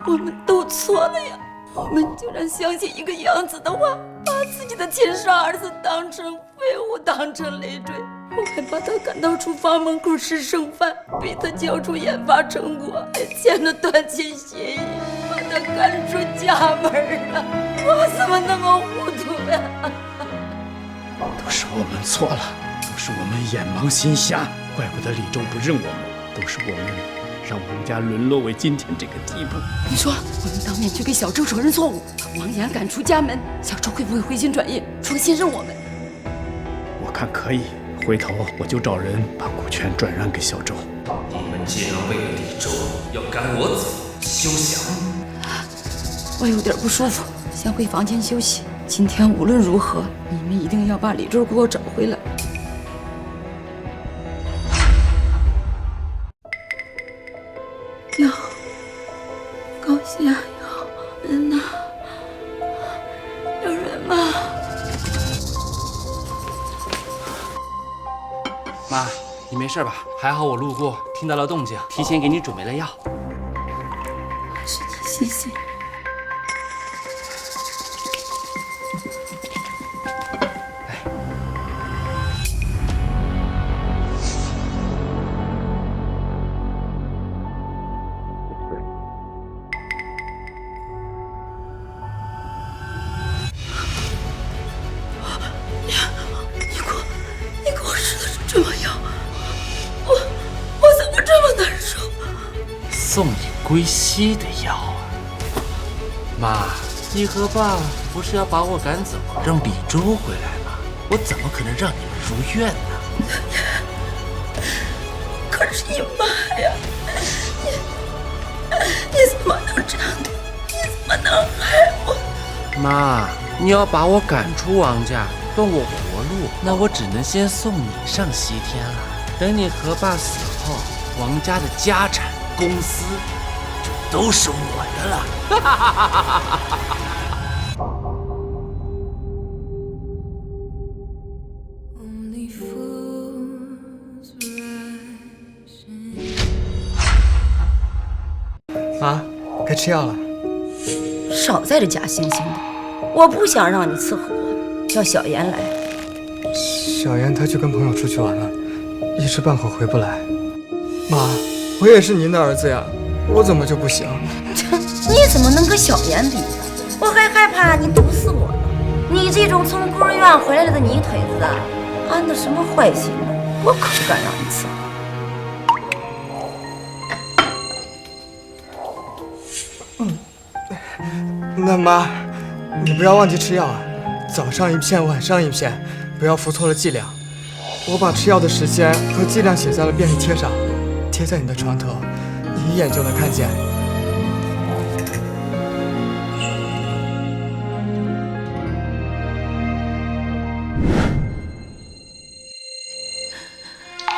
S11: 我们都错了呀！我们居然相信一个养子的话，把自己的亲生儿子当成废物，当成累赘。我还把他赶到厨房门口吃剩饭，逼他交出研发成果，还签了断签协议，把他赶出家门啊！我怎么那么糊涂呀？
S2: 都是我们错了，都是我们眼盲心瞎，怪不得李周不认我们，都是我们让王家沦落为今天这个地步。
S11: 你说我们当面去给小周承认错误，把王岩赶出家门，小周会不会回心转意，重新认我们？
S2: 我看可以，回头我就找人把股权转让给小周。
S7: 你们既然为了李周要赶我走，休想！
S11: 我有点不舒服，先回房间休息。今天无论如何，你们一定要把李周给我找回来。有高血压，有人呐？有人吗？
S13: 妈，你没事吧？还好我路过，听到了动静，提前给你准备了药。
S11: 是你谢谢。你给我吃的是这么药，我怎么这么难受？
S13: 送你归西的药啊！妈，你和爸不是要把我赶走，让李周回来吗？我怎么可能让你们如愿呢？
S11: 可是你妈呀！你怎么能这样对？你怎么能害我？
S13: 妈，你要把我赶出王家，断我活路，那我只能先送你上西天了。等你和爸死后，王家的家产、公司就都是我的了。
S15: 妈，该吃药了。
S11: 少在这假惺惺的，我不想让你伺候我，叫小妍来。
S15: 小妍她去跟朋友出去玩了，一时半会儿回不来。妈，我也是您的儿子呀，我怎么就不行？
S11: 你怎么能跟小妍比呢？我还害怕你毒死我呢。你这种从孤儿院回来的泥腿子，安的什么坏心呢？我可不敢让你伺候。
S15: 那妈，你不要忘记吃药啊，早上一片，晚上一片，不要服错了剂量。我把吃药的时间和剂量写在了便利贴上，贴在你的床头，你一眼就能看见。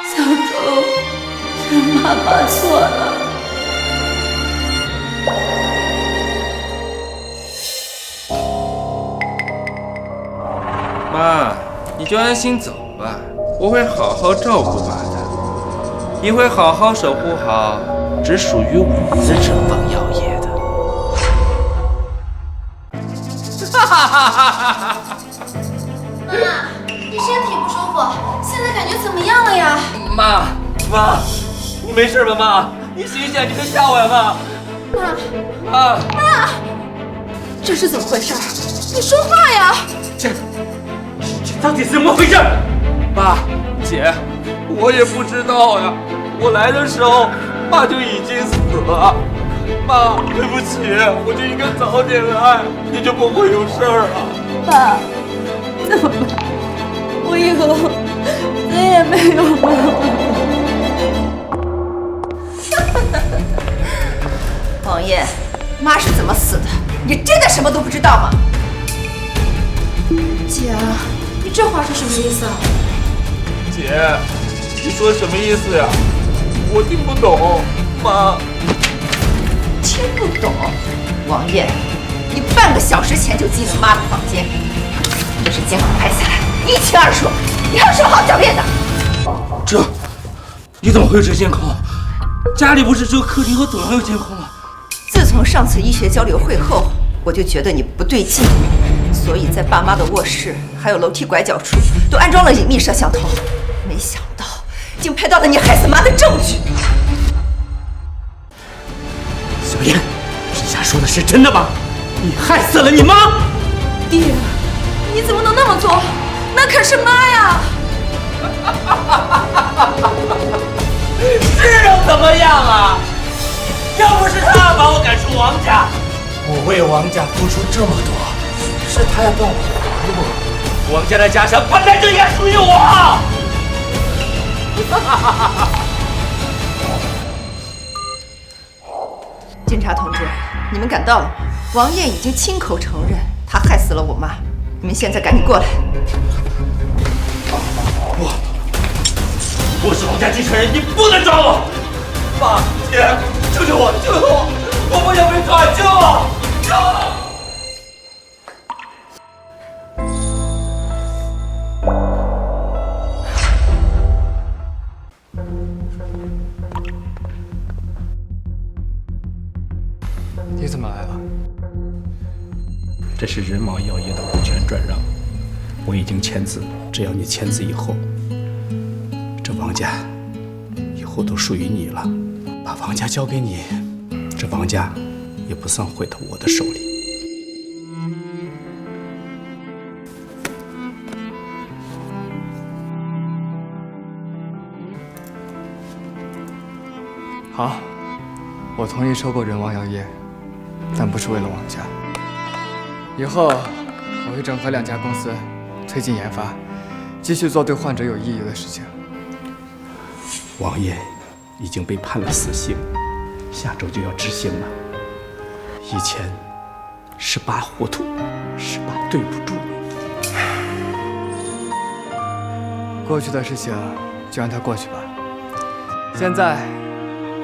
S11: 小周，是妈妈错了。
S7: 妈，你就安心走吧，我会好好照顾爸的，也会好好守护好只属于我的人王药业的。
S3: 妈，你身体不舒服，现在感觉怎么样了呀？
S13: 妈，你没事吧？妈，你醒醒，你别吓我呀，妈！
S3: 妈，这是怎么回事？你说话呀！
S13: 这到底怎么回事？
S7: 爸，姐，我也不知道呀，
S5: 我来的时候，爸就已经死了。妈，对不起，我就应该早点来，你就不会有事儿了。
S11: 爸，怎么办？我以后再也没有妈
S4: 了。王爷，妈是怎么死的？你真的什么都不知道吗？
S3: 姐，你这话是什么意思啊？
S5: 姐，你说什么意思呀？我听不懂，妈。
S4: 听不懂？王爷，你半个小时前就进了妈的房间，这是监控拍下来，一清二楚，你还有什么好狡辩的？
S5: 你怎么会有这监控？家里不是只有客厅和走廊有监控吗？
S4: 自从上次医学交流会后，我就觉得你不对劲，所以在爸妈的卧室还有楼梯拐角处都安装了隐秘摄像头，没想到竟拍到了你害死妈的证据。
S2: 小燕，陛下说的是真的吗？你害死了你妈！
S3: 爹，你怎么能那么做？那可是妈呀！
S5: 是又怎么样啊？要不是他把我赶出王家，
S2: 我为王家付出这么多，是他要断我的路。
S5: 王家的家产本来就应该属于我。
S4: 警察同志，你们赶到了吗？王爷已经亲口承认他害死了我妈，你们现在赶紧过来。
S5: 我是王家继承人，你不能抓我！爸，姐，救救我，救救我！我不想被抓，救我！救我！
S15: 你怎么来了？
S17: 这是人王药业的股权转让，我已经签字，只要你签字以后，这王家以后都属于你了。把王家交给你，这王家也不算回到我的手里。
S15: 好，我同意收购人王药业，但不是为了王家。以后我会整合两家公司，推进研发，继续做对患者有意义的事情。
S17: 王爷已经被判了死刑，下周就要执行了。以前是爸糊涂，是爸对不住你。
S15: 过去的事情就让它过去吧。现在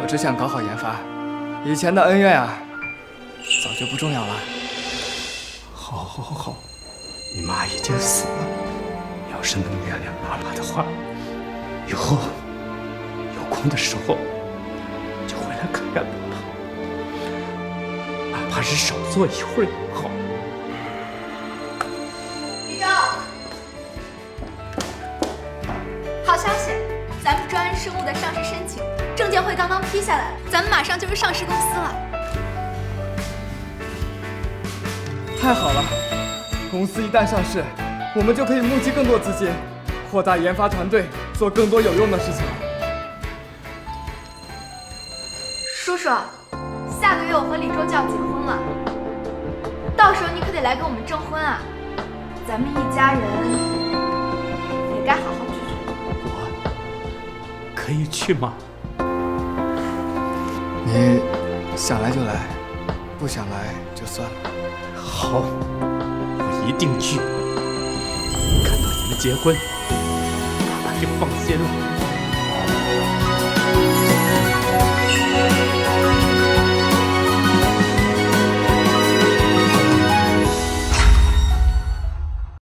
S15: 我只想搞好研发，以前的恩怨啊，早就不重要了。
S17: 好，你妈已经死了，要是能原谅爸爸的话，以后有空的时候就回来看看爸爸，哪怕是少坐一会儿也好。
S6: 李昭，好消息，咱们专安生物的上市申请证监会刚刚批下来了，咱们马上就是上市公司了。
S15: 太好了！公司一旦上市，我们就可以募集更多资金，扩大研发团队，做更多有用的事情。
S6: 叔叔，下个月我和李周就要结婚了，到时候你可得来给我们证婚啊！咱们一家人也该好好聚聚。
S17: 我可以去吗？
S15: 你想来就来，不想来就算了。
S17: 好，我一定去。看到你们结婚，爸爸就放心了。